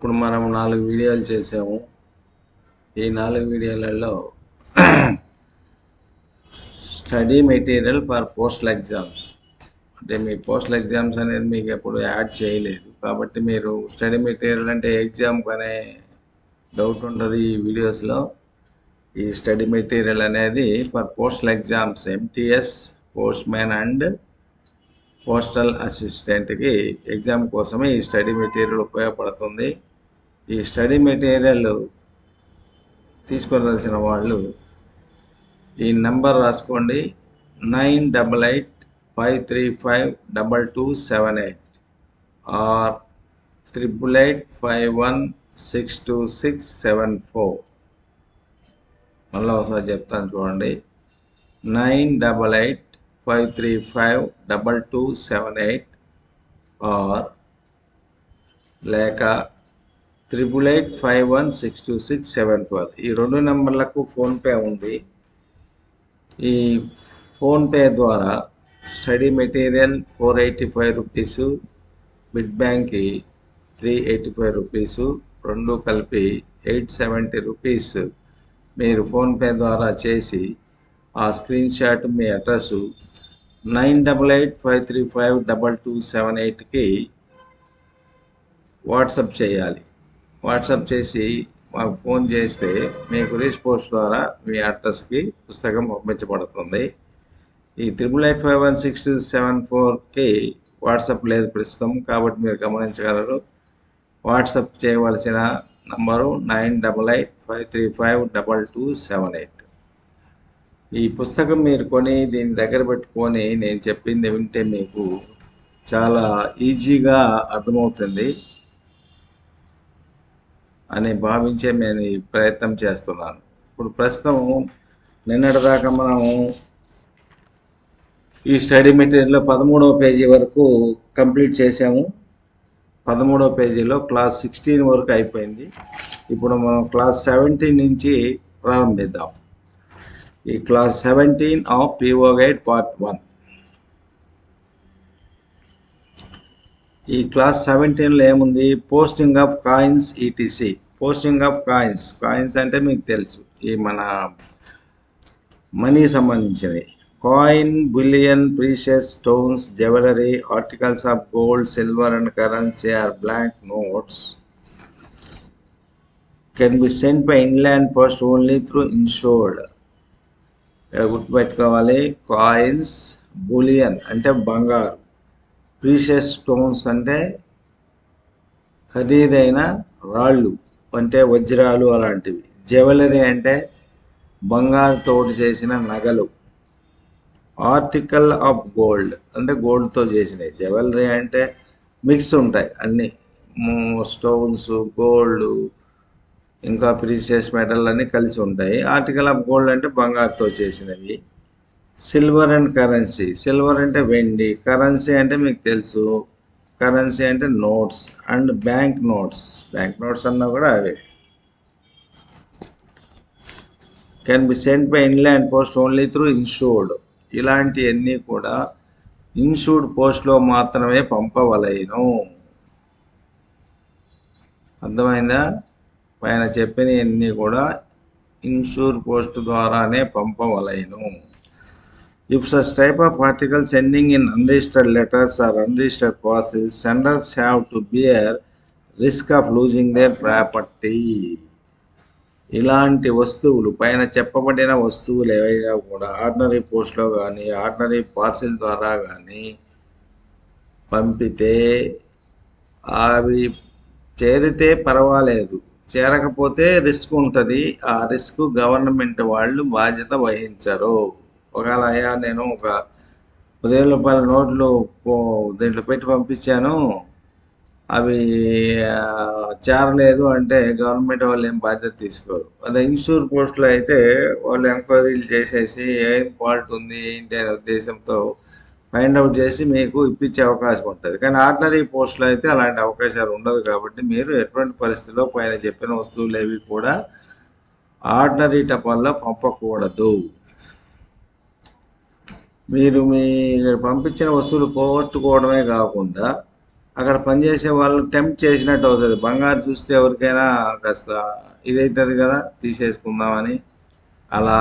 ఇప్పుడు మనం 4 వీడియోలు చేసాము. ఈ 4 వీడియోలలో study material for postal exams అంటే మీ పోస్టల్ ఎగ్జామ్స్ అనేది మీకు ఎప్పుడు యాడ్ చేయలేదు కాబట్టి మీరు స్టడీ మెటీరియల్ అంటే ఎగ్జామ్ అనే డౌట్ ఉంటుంది ఈ వీడియోస్లో. ఈ స్టడీ మెటీరియల్ అనేది for postal exams MTS, postman and postal అసిస్టెంట్కి ఎగ్జామ్ కోసమే ఈ స్టడీ మెటీరియల్ ఉపయోగపడుతుంది. ఈ స్టడీ మెటీరియల్ తీసుకోవాల్సిన వాళ్ళు ఈ నెంబర్ రాసుకోండి, 9885352278 ఆర్ 8885162674. మళ్ళీ ఒకసారి చెప్తాను చూడండి, 9885352278 ఆర్ లేక 8885162674. ఈ 2 నెంబర్లకు ఫోన్పే ఉంది. ఈ ఫోన్పే ద్వారా స్టడీ మెటీరియల్ 485 రూపీసు, బిడ్ బ్యాంక్కి 385 రూపీసు, రెండు కలిపి 870 రూపీస్ మీరు ఫోన్పే ద్వారా చేసి ఆ స్క్రీన్ షాట్ మీ అడ్రస్సు 9885352278కి వాట్సాప్ చేయాలి. వాట్సాప్ చేసి మాకు ఫోన్ చేస్తే మీకు రీచ్ పోస్ట్ ద్వారా మీ అడ్రస్కి పుస్తకం పంపించబడుతుంది. ఈ 88851627 వాట్సాప్ లేదు ప్రస్తుతం కాబట్టి మీరు గమనించగలరు. వాట్సాప్ చేయవలసిన నంబరు 9885352278. ఈ పుస్తకం మీరు కొని దీని దగ్గర పెట్టుకొని నేను చెప్పింది వింటే మీకు చాలా ఈజీగా అర్థమవుతుంది అని భావించే నేను ఈ ప్రయత్నం చేస్తున్నాను. ఇప్పుడు ప్రస్తుతం నిన్నటిదాకా మనము ఈ స్టడీ మెటీరియల్లో 13వ పేజీ వరకు కంప్లీట్ చేసాము. 13వ పేజీలో క్లాస్ 16 వరకు అయిపోయింది. ఇప్పుడు మనం క్లాస్ 17 నుంచి ప్రారంభిద్దాం. ఈ class 17 of PO guide part 1. ఈ క్లాస్ 17లో ఏముంది? Posting of coins ETC. Posting of coins అంటే మీకు తెలుసు, ఈ మన మనీ సంబంధించినవి. Coin, bullion, precious stones, jewellery, articles of gold, silver and currency or blank notes can be sent by inland post only through insured. గుర్తుపెట్టుకోవాలి, coins, bullion అంటే బంగారు, precious stones అంటే ఖరీదైన రాళ్ళు అంటే వజ్రాలు అలాంటివి, జ్యువెలరీ అంటే బంగారుతో చేసిన నగలు, ఆర్టికల్ ఆఫ్ గోల్డ్ అంటే గోల్డ్తో చేసినవి, జ్యువెలరీ అంటే మిక్స్ ఉంటాయి అన్నీ, స్టోన్స్, గోల్డ్ ఇంకా ప్రీషియస్ మెటల్ అన్నీ కలిసి ఉంటాయి. ఆర్టికల్ ఆఫ్ గోల్డ్ అంటే బంగారుతో చేసినవి. Silver and currency. సిల్వర్ అంటే వెండి, కరెన్సీ అంటే మీకు తెలుసు, కరెన్సీ అంటే notes and bank notes. Bank notes అన్నా కూడా అవే. Can be sent by inland post only through insured. ఇలాంటివన్నీ కూడా ఇన్షూర్డ్ పోస్ట్లో మాత్రమే పంపవలెను. అర్థమైందా? పైన చెప్పినవన్నీ కూడా ఇన్షూర్ పోస్ట్ ద్వారానే పంపవలెను. If such type of article sending in unregistered letters or unregistered parcels, senders have to bear risk of losing their property. ఇలాంటి వస్తువులు, పైన చెప్పబడిన వస్తువులు ఏవైనా కూడా ఆర్డినరీ పోస్ట్లో కానీ ఆర్డినరీ పార్సిల్ ద్వారా కానీ పంపితే అవి చేరితే పర్వాలేదు, చేరకపోతే రిస్క్ ఉంటుంది. ఆ రిస్క్ గవర్నమెంట్ వాళ్ళు బాధ్యత వహించరు. ఒకవేళ అయ్యా నేను ఒక 10,000 రూపాయల నోట్లు దీంట్లో పెట్టి పంపించాను, అవి చేరలేదు అంటే గవర్నమెంట్ వాళ్ళు ఏం బాధ్యత తీసుకోరు. అదే ఇన్షూర్ పోస్ట్లో అయితే వాళ్ళు ఎంక్వైరీలు చేసేసి ఏం ఫాల్ట్ ఉంది ఏంటి అనే ఉద్దేశంతో ఫైండ్ అవుట్ చేసి మీకు ఇప్పించే అవకాశం ఉంటుంది. కానీ ఆర్డినరీ పోస్ట్లో అయితే అలాంటి అవకాశాలు ఉండదు. కాబట్టి మీరు ఎటువంటి పరిస్థితిలో పైన చెప్పిన వస్తువులు ఏవి కూడా ఆర్డినరీ టపాల్లో పంపకూడదు. మీరు మీ పంపించిన వస్తువులు పోగొట్టుకోవడమే కాకుండా అక్కడ పనిచేసే వాళ్ళు టెంప్ట్ చేసినట్టు అవుతుంది. బంగారు చూస్తే ఎవరికైనా కాస్త ఇదవుతుంది కదా, తీసేసుకుందామని అలా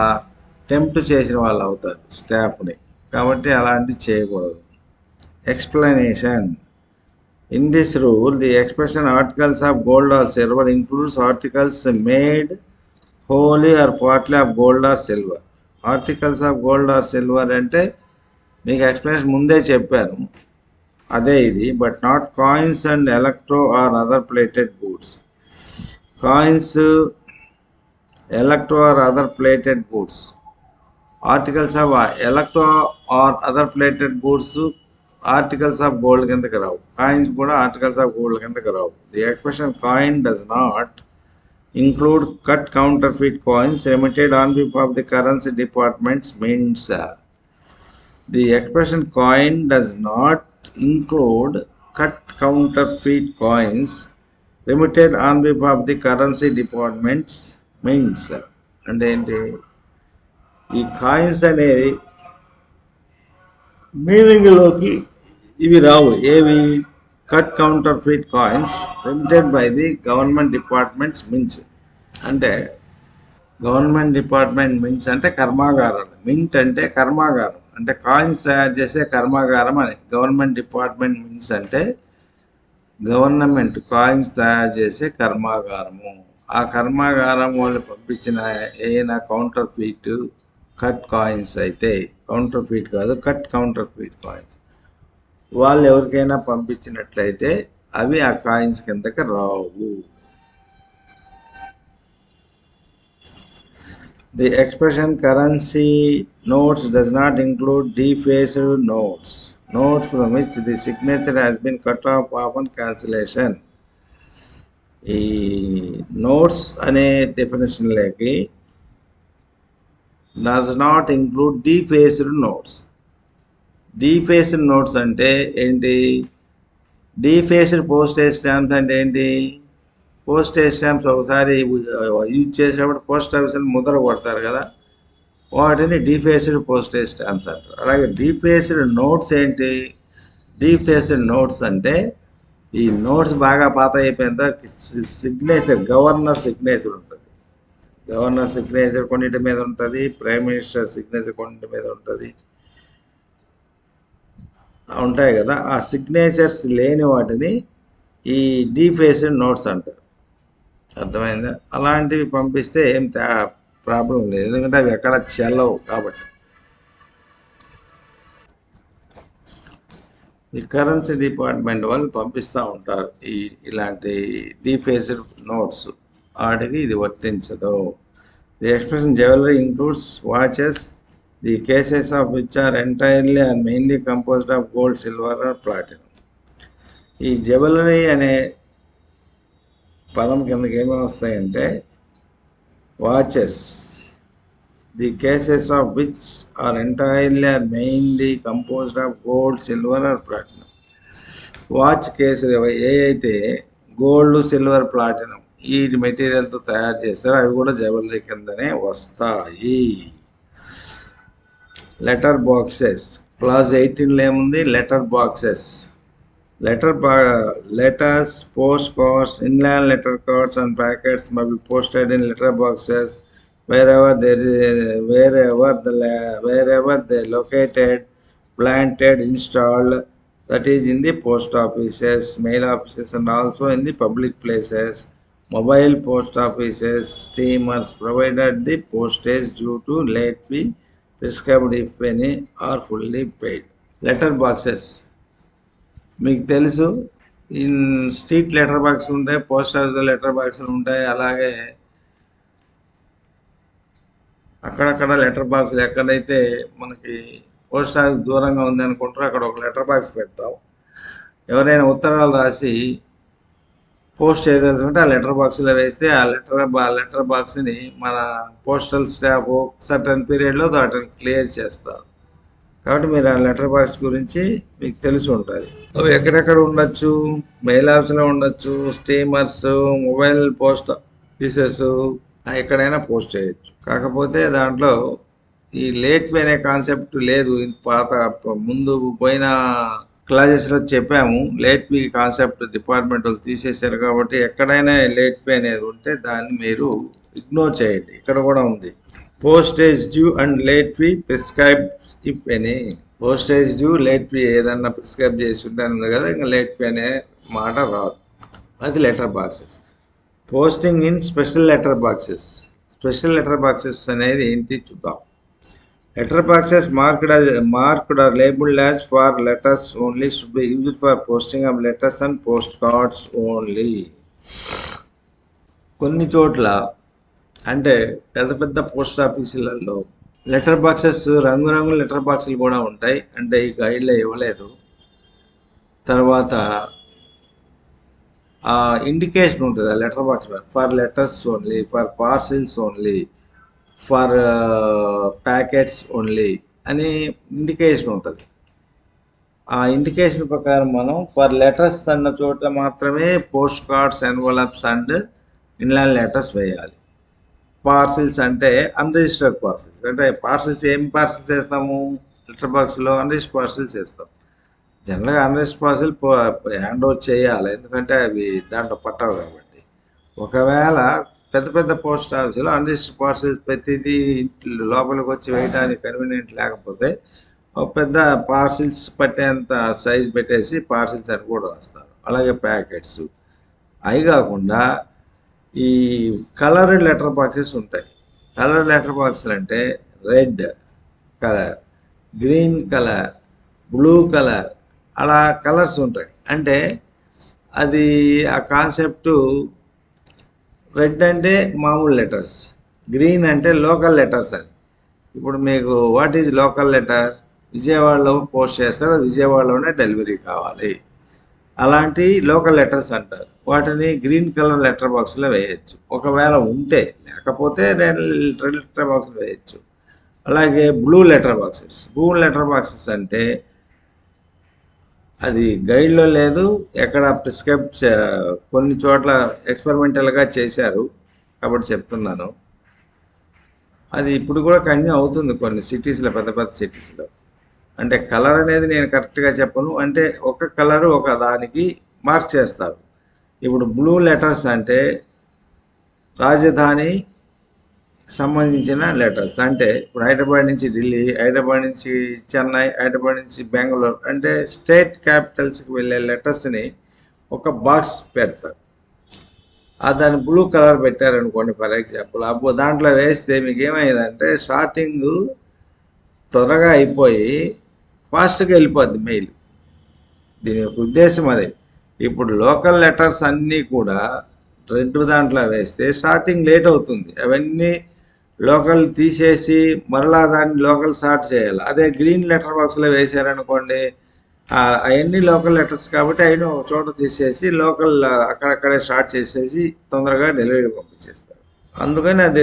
టెంప్ట్ చేసిన వాళ్ళు అవుతారు స్టాఫ్ని. కాబట్టి అలాంటివి చేయకూడదు. Explanation. In this rule, the expression articles of gold or silver includes articles made wholly or partly of gold or silver. Articles of gold or silver అంటే మీకు ఎక్స్ప్లెనేషన్ ముందే చెప్పాను, అదే ఇది. But not coins and electro or other plated goods. Coins, electro or other plated goods. Articles of electro or other plated goods articles of gold కిందకి రావు. Coins కూడా articles of gold కిందకి రావు. The expression coin does not include cut counterfeit coins emitted on behalf of the currency department's mints. The expression coin does not include cut counterfeit coins emitted on behalf of the currency department's mints. అంటే ఏంటి, ఈ coins అనేది మీనింగ్లోకి ఇవి రావు. ఏవి? Cut counterfeit coins printed by the government departments mints. అంటే government department mints అంటే కర్మాగారాలు. Mint అంటే కర్మాగారం, అంటే కాయిన్స్ తయారు చేసే కర్మాగారం అని. గవర్నమెంట్ డిపార్ట్మెంట్ మింట్స్ అంటే గవర్నమెంట్ కాయిన్స్ తయారు చేసే కర్మాగారము. ఆ కర్మాగారం వాళ్ళు పంపించిన ఏదైనా కౌంటర్ఫీట్ కట్ కాయిన్స్ అయితే, కౌంటర్ఫీట్ కాదు, కట్ కౌంటర్ఫీట్ కాయిన్స్ వాళ్ళు ఎవరికైనా పంపించినట్లయితే అవి ఆ కాయిన్స్ కిందకి రావు. The expression currency notes does not include defaced notes, notes from which the signature has been cut off upon cancellation. ఈ నోట్స్ అనే డెఫినేషన్లోకి does not include defaced notes. Defaced notes అంటే ఏంటి? డీఫేస్డ్ పోస్టేజ్ స్టాంప్స్ అంటే ఏంటి? Postage stamps ఒకసారి use చేసేటప్పుడు post ఆఫీసులు ముద్ర కొడతారు కదా, వాటిని డీఫేస్డ్ పోస్టేజ్ స్టాంప్స్ అంటారు. అలాగే డీఫేస్డ్ నోట్స్ ఏంటి? డీఫేస్డ్ నోట్స్ అంటే ఈ నోట్స్ బాగా పాత అయిపోయిన తర్వాత సిగ్నేచర్, గవర్నర్ సిగ్నేచర్ ఉంటుంది. గవర్నర్ సిగ్నేచర్ కొన్నిటి మీద ఉంటుంది, ప్రైమ్ మినిస్టర్ సిగ్నేచర్ కొన్నిటి మీద ఉంటుంది, ఉంటాయి కదా. ఆ సిగ్నేచర్స్ లేని వాటిని ఈ డీఫేస్డ్ నోట్స్ అంటారు. అర్థమైందా? అలాంటివి పంపిస్తే ఏం ప్రాబ్లం లేదు, ఎందుకంటే అవి ఎక్కడ చెల్లవు కాబట్టి. ఈ కరెన్సీ డిపార్ట్మెంట్ వాళ్ళు పంపిస్తూ ఉంటారు ఇలాంటి డీఫేస్డ్ నోట్స్, వాటికి ఇది వర్తించదు. The expression jewellery includes watches, the cases of which are entirely and mainly composed of gold, silver or platinum. ఈ జ్యువెలరీ అనే పదం కిందకి ఏమేమి వస్తాయంటే watches, the cases of which are entirely or mainly composed of gold, silver or platinum. Watch కేసులు ఏ అయితే gold, silver, platinum ఈ మెటీరియల్తో తయారు చేస్తారో అవి కూడా జ్యువెలరీ కిందనే వస్తాయి. లెటర్ బాక్సెస్, క్లాజ్ 18లో ఏముంది? Letter boxes. Letters, postcards, inland letter cards and packets may be posted in letter boxes wherever they located, planted, installed, that is in the post offices, mail offices and also in the public places, mobile post offices, steamers, provided the postage due to late fee prescribed if any are fully paid. Letter boxes మీకు తెలుసు, in street letter box ఉంటాయి, post office letter బాక్సులు ఉంటాయి. అలాగే అక్కడక్కడ letter బాక్సులు ఎక్కడైతే మనకి పోస్ట్ ఆఫీస్ దూరంగా ఉంది అనుకుంటారో అక్కడ ఒక లెటర్ బాక్స్ పెడతాం. ఎవరైనా ఉత్తరాలు రాసి పోస్ట్ చేయదలుచుకుంటే ఆ లెటర్ బాక్స్లో వేస్తే ఆ లెటర్ బాక్స్ని మన పోస్టల్ స్టాఫ్ సర్టన్ పీరియడ్లో వాటిని క్లియర్ చేస్తారు. కాబట్టి మీరు ఆ లెటర్ బాక్స్ గురించి మీకు తెలిసి ఉంటుంది. అవి ఎక్కడెక్కడ ఉండొచ్చు? మెయిల్ ఆఫీస్లో ఉండొచ్చు, స్టీమర్స్, మొబైల్ పోస్ట్ ఆఫీసెస్, ఎక్కడైనా పోస్ట్ చేయొచ్చు. కాకపోతే దాంట్లో ఈ లేట్ ఫీ అనే కాన్సెప్ట్ లేదు. పాత ముందు పోయిన క్లాసెస్లో చెప్పాము. లేట్ ఫీ కాన్సెప్ట్ డిపార్ట్మెంట్ వాళ్ళు తీసేశారు కాబట్టి ఎక్కడైనా లేట్ ఫీ అనేది ఉంటే దాన్ని మీరు ఇగ్నోర్ చేయండి. ఇక్కడ కూడా ఉంది, postage due and late fee prescribe if any. Postage due, late fee ఏదన్నా ప్రిస్క్రైబ్ చేసి ఉంటాను కదా, ఇంకా లేట్ ఫీ అనే మాట రాదు. అది letter boxes. Posting in special letter boxes. Special letter boxes అనేది ఏంటి చూద్దాం. Letter boxes marked or labeled as for letters only should be used for posting of letters and postcards only. కొన్ని చోట్ల అంటే పెద్ద పెద్ద పోస్ట్ ఆఫీసులలో లెటర్ బాక్సెస్ రంగురంగుల letter బాక్సులు కూడా ఉంటాయి. అంటే ఈ గైడ్లో ఇవ్వలేదు. తర్వాత ఇండికేషన్ ఉంటుంది ఆ letter box, for letters only, for parcels only, for packets only అని ఇండికేషన్ ఉంటుంది. ఆ ఇండికేషన్ ప్రకారం మనం ఫర్ లెటర్స్ అన్న చోట మాత్రమే post cards, envelopes and inland letters వేయాలి. పార్సిల్స్ అంటే అన్రిజిస్టర్డ్ పార్సిల్స్, అంటే పార్సిల్స్ ఏం పార్సిల్స్ వేస్తాము లెటర్ బాక్స్లో, అన్రిజిస్టర్డ్ పార్సిల్స్ వేస్తాం. జనరల్గా అన్రిజిస్టర్డ్ పార్సిల్ హ్యాండ్ ఓవర్ చేయాలి, ఎందుకంటే అవి దాంట్లో పట్టవు కాబట్టి. ఒకవేళ పెద్ద పెద్ద పోస్ట్ ఆఫీసులో అన్రిజిస్టర్డ్ పార్సిల్స్ ప్రతిదీ లోపలికి వచ్చి వేయడానికి కన్వీనియంట్ లేకపోతే ఒక పెద్ద పార్సిల్స్ పట్టేంత సైజ్ పెట్టేసి పార్సిల్స్ అని కూడా వస్తారు. అలాగే ప్యాకెట్స్. అవి కాకుండా ఈ కలర్డ్ లెటర్ బాక్సెస్ ఉంటాయి. కలర్ లెటర్ బాక్సులు అంటే red colour, green colour, blue colour, అలా కలర్స్ ఉంటాయి. అంటే అది ఆ కాన్సెప్టు రెడ్ అంటే మామూలు లెటర్స్, గ్రీన్ అంటే లోకల్ లెటర్స్ అని. ఇప్పుడు మీకు వాట్ ఈజ్ లోకల్ లెటర్, విజయవాడలో పోస్ట్ చేస్తారు, అది విజయవాడలోనే డెలివరీ కావాలి, అలాంటి లోకల్ లెటర్స్ అంటారు. వాటిని గ్రీన్ కలర్ లెటర్ బాక్స్లో వేయచ్చు ఒకవేళ ఉంటే, లేకపోతే రెడ్ లెటర్ బాక్స్లో వేయచ్చు. అలాగే బ్లూ లెటర్ బాక్సెస్ అంటే అది గైడ్లో లేదు, ఎక్కడ ప్రిస్క్రైబ్ కొన్ని చోట్ల ఎక్స్పెరిమెంటల్గా చేశారు కాబట్టి చెప్తున్నాను. అది ఇప్పుడు కూడా కంటిన్యూ అవుతుంది కొన్ని సిటీస్లో, పెద్ద పెద్ద సిటీస్లో. అంటే కలర్ అనేది నేను కరెక్ట్గా చెప్పను, అంటే ఒక కలరు ఒక దానికి మార్క్ చేస్తారు. ఇప్పుడు బ్లూ లెటర్స్ అంటే రాజధాని సంబంధించిన లెటర్స్. అంటే ఇప్పుడు హైదరాబాద్ నుంచి ఢిల్లీ, హైదరాబాద్ నుంచి చెన్నై, హైదరాబాద్ నుంచి బెంగళూరు, అంటే స్టేట్ క్యాపిటల్స్కి వెళ్ళే లెటర్స్ని ఒక బాక్స్ పెడతారు. దాన్ని బ్లూ కలర్ పెట్టారనుకోండి ఫర్ ఎగ్జాంపుల్, అప్పుడు దాంట్లో వేస్తే మీకు ఏమైందంటే షార్టింగ్ త్వరగా అయిపోయి ఫాస్ట్గా వెళ్ళిపోద్ది మెయిల్. దీని యొక్క ఉద్దేశం అదే. ఇప్పుడు లోకల్ లెటర్స్ అన్నీ కూడా రెడ్ దాంట్లో వేస్తే స్టార్టింగ్ లేట్ అవుతుంది. అవన్నీ లోకల్ తీసేసి మరలా దాన్ని లోకల్ స్టార్ట్ చేయాలి. అదే గ్రీన్ లెటర్ బాక్స్లో వేసారనుకోండి, అవన్నీ లోకల్ లెటర్స్ కాబట్టి అయినా ఒక చోట తీసేసి లోకల్ అక్కడక్కడే స్టార్ట్ చేసేసి తొందరగా డెలివరీ పంపించేస్తారు. అందుకని అది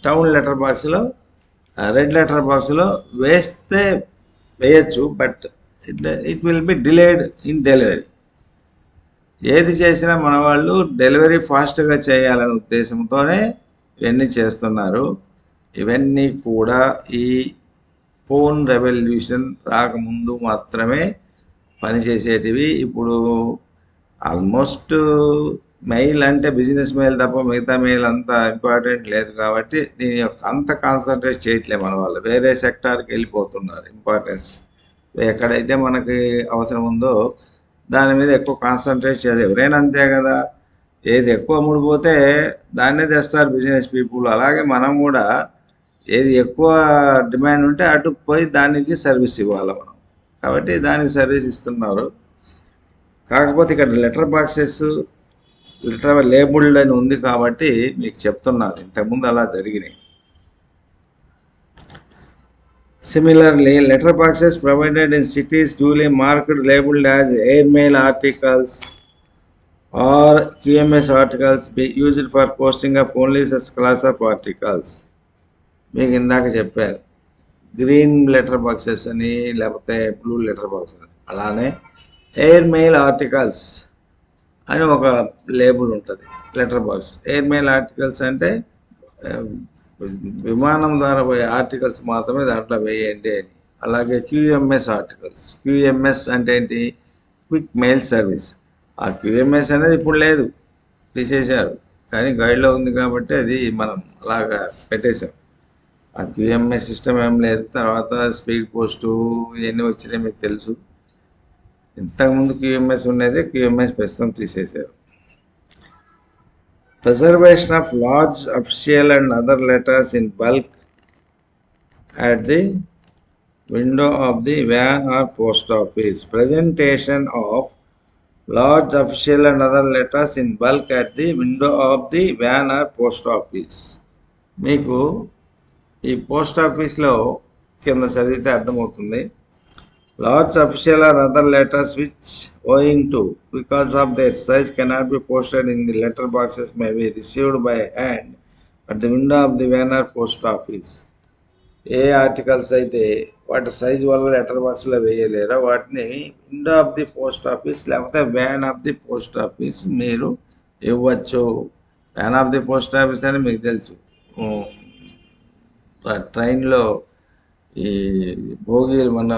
టౌన్ లెటర్ బాక్స్లో, రెడ్ లెటర్ బాక్స్లో వేస్తే వేయచ్చు, but it will B delayed in delivery. ఏది చేసినా మన వాళ్ళు డెలివరీ ఫాస్ట్గా చేయాలనే ఉద్దేశంతోనే ఇవన్నీ చేస్తున్నారు. ఇవన్నీ కూడా ఈ ఫోన్ రెవల్యూషన్ రాకముందు మాత్రమే పనిచేసేటివి. ఇప్పుడు ఆల్మోస్ట్ మెయిల్ అంటే బిజినెస్ మెయిల్ తప్ప మిగతా మెయిల్ అంత ఇంపార్టెంట్ లేదు కాబట్టి దీని యొక్క అంత కాన్సన్ట్రేట్ చేయట్లేదు మన వాళ్ళు. వేరే సెక్టార్కి వెళ్ళిపోతున్నారు. ఇంపార్టెన్స్ ఎక్కడైతే మనకి అవసరం ఉందో దాని మీద ఎక్కువ కాన్సన్ట్రేట్ చేయాలి. ఎవరైనా అంతే కదా, ఏది ఎక్కువ అమ్ముడుపోతే దాన్నే తెస్తారు బిజినెస్ పీపుల్. అలాగే మనం కూడా ఏది ఎక్కువ డిమాండ్ ఉంటే అటు పోయి దానికి సర్వీస్ ఇవ్వాలి మనం. కాబట్టి దానికి సర్వీస్ ఇస్తున్నారు. కాకపోతే ఇక్కడ లెటర్ బాక్సెస్ లెటర్ లేబుల్డ్ అని ఉంది కాబట్టి మీకు చెప్తున్నాను, ఇంతకుముందు అలా జరిగినాయి. Similarly, letter boxes provided in cities duly marked labeled as airmail articles or QMS articles be used for posting of only such class of articles. మీకు ఇందాక చెప్పారు గ్రీన్ లెటర్ బాక్సెస్ అని, లేకపోతే బ్లూ లెటర్ బాక్సెస్ అని. అలానే air mail articles అని ఒక label ఉంటుంది letter box. Air mail articles అంటే విమానం ద్వారా పోయే ఆర్టికల్స్ మాత్రమే దాంట్లో వేయండి అని. అలాగే క్యూఎంఎస్ ఆర్టికల్స్. క్యూఎంఎస్ అంటే ఏంటి? Quick mail service. ఆ క్యూఎంఎస్ అనేది ఇప్పుడు లేదు, తీసేశారు, కానీ గైడ్లో ఉంది కాబట్టి అది మనం అలాగా పెట్టేశాం. ఆ క్యూఎంఎస్ సిస్టమ్ ఏం లేదు. తర్వాత స్పీడ్ పోస్టు ఇవన్నీ వచ్చినాయి, మీకు తెలుసు. ఇంతకుముందు క్యూఎంఎస్ ఉండేది, క్యూఎంఎస్ ప్రస్తుతం తీసేశారు. Preservation of large official and other letters in bulk at the window of the van or post office. Presentation of large official and other letters in bulk at the window of the van or post office. మీకు ఈ post ఆఫీస్లో కింద చదివితే అర్థమవుతుంది. Large official or other letters which, owing to, because of their size, cannot be posted in the letter boxes may be received by hand at the window of the van or post office. ఏ articles అయితే వాటి size వల్ల letter బాక్స్లో వేయలేరో వాటిని window of the post office లేకపోతే van of the post office మీరు ఇవ్వచ్చు. Van of the post office అని మీకు తెలుసు, ట్రైన్లో ఈ భోగిలు మన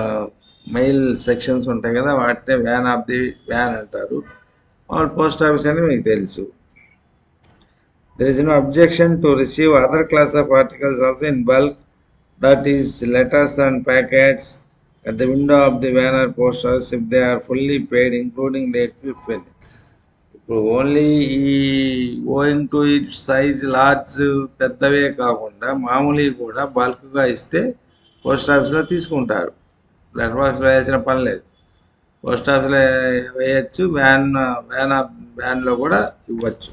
మెయిల్ సెక్షన్స్ ఉంటాయి కదా, వాటినే వ్యాన్ ఆఫ్ ది వ్యాన్ అంటారు. మామూలు పోస్ట్ ఆఫీస్ అని మీకు తెలుసు. There is no objection to receive other class of articles also in bulk, that is letters and packets, at the window of the van or post office if they are fully paid including late fee. ఇప్పుడు only ఈ owing to it size large పెద్దవే కాకుండా మామూలు కూడా బల్క్గా ఇస్తే post ఆఫీస్లో తీసుకుంటారు. లెటర్ బాక్స్లో వేయాల్సిన పని లేదు, పోస్ట్ ఆఫీస్లో వేయచ్చు, వ్యాన్లో కూడా ఇవ్వచ్చు.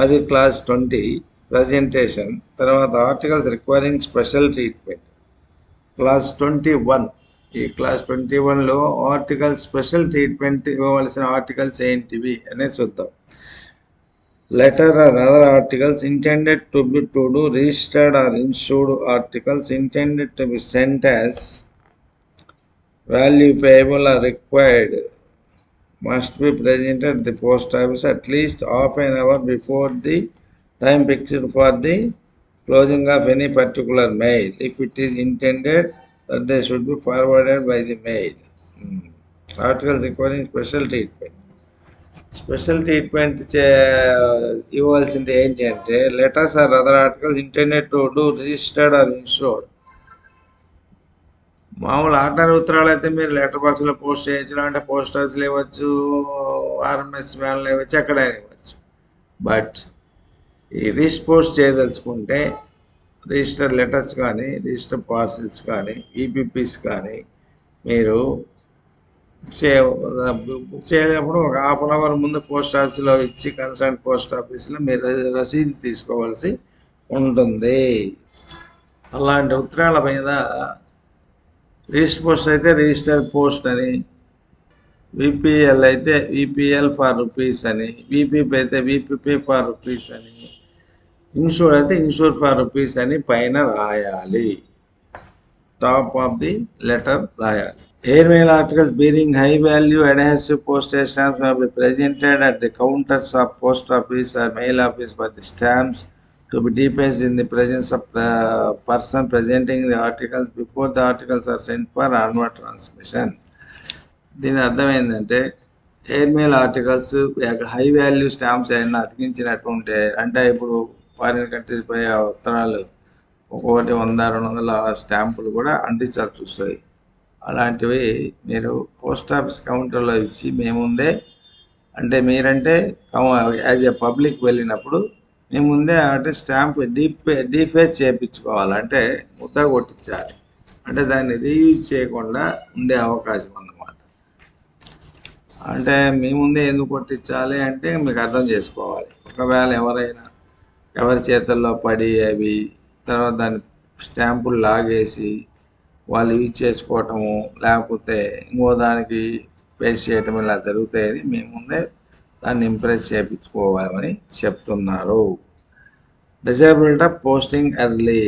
అది క్లాస్ 20 ప్రజెంటేషన్. తర్వాత articles requiring special treatment. Class 21. ఈ క్లాస్ 21లో ఆర్టికల్స్ స్పెషల్ ట్రీట్మెంట్ ఇవ్వవలసిన ఆర్టికల్స్ ఏంటివి అనేది చూద్దాం. Letter or other articles intended to do registered or insured articles intended to be sent as value payable or required must be presented at the post office at least half an hour before the time fixed for the closing of any particular mail, if it is intended that they should be forwarded by the mail. Articles requiring special treatment. Special treatment ఇవ్వాల్సింది ఏంటి అంటే letters or other articles intended to do registered or insured. మామూలు order ఉత్తరాలు అయితే మీరు letter బాక్స్లో post చేయొచ్చు, అంటే పోస్ట్ ఆఫీస్లో ఇవ్వచ్చు, ఆర్ఎంఎస్ వ్యాన్లో ఇవ్వచ్చు, ఎక్కడైనా ఇవ్వచ్చు. బట్ ఈ రిజిస్టర్ పోస్ట్ చేయదలుచుకుంటే రిజిస్టర్ లెటర్స్ కానీ రిజిస్టర్ పార్సిల్స్ కానీ ఈపీపీస్ కానీ మీరు బుక్ చేయలేనప్పుడు ఒక హాఫ్ అన్ అవర్ ముందు పోస్ట్ ఆఫీస్లో ఇచ్చి కన్సర్న్ పోస్ట్ ఆఫీస్లో మీరు రసీదు తీసుకోవాల్సి ఉంటుంది. అలాంటి ఉత్తరాల మీద రిజిస్టర్ పోస్ట్ అయితే రిజిస్టర్ పోస్ట్ అని, విపిఎల్ అయితే విపిఎల్ ఫర్ రూపీస్ అని, విపిపి అయితే విపిపి ఫర్ రూపీస్ అని, ఇన్షూర్ అయితే ఇన్షూర్ ఫర్ రూపీస్ అని పైన రాయాలి, టాప్ ఆఫ్ ది లెటర్ రాయాలి. Airmail articles bearing high value adhesive postage stamps may be presented at the counters of post office or mail office for the stamps to be defaced in the presence of the person presenting the articles before the articles are sent for onward transmission. దీని అర్థం ఏంటంటే airmail articles high value stamps ఏమైనా అతికించినట్టు ఉంటే, అంటే ఇప్పుడు foreign countries పోయే ఉత్తరాలు ఒక్కొక్కటి 100-200 స్టాంపులు కూడా అంటించాల్సి వస్తాయి. అలాంటివి మీరు పోస్ట్ ఆఫీస్ కౌంటర్లో ఇచ్చి మేముందే, అంటే మీరంటే యాజ్ ఏ పబ్లిక్ వెళ్ళినప్పుడు మేముందే అంటే స్టాంప్ డీఫేస్ చేయించుకోవాలి, అంటే ముద్ర కొట్టించాలి, అంటే దాన్ని రీయూజ్ చేయకుండా ఉండే అవకాశం అన్నమాట. అంటే మీ ముందే ఎందుకు కొట్టించాలి అంటే మీకు అర్థం చేసుకోవాలి. ఒకవేళ ఎవరి చేతుల్లో పడి అవి తర్వాత దాన్ని స్టాంపులు లాగేసి వాళ్ళు యూజ్ చేసుకోవటము, లేకపోతే ఇంకో దానికి పేస్ట్ చేయటం ఇలా జరుగుతాయని మేము ముందే దాన్ని ఇంప్రెస్ చేయించుకోవాలని చెప్తున్నారు. Desirability of posting early.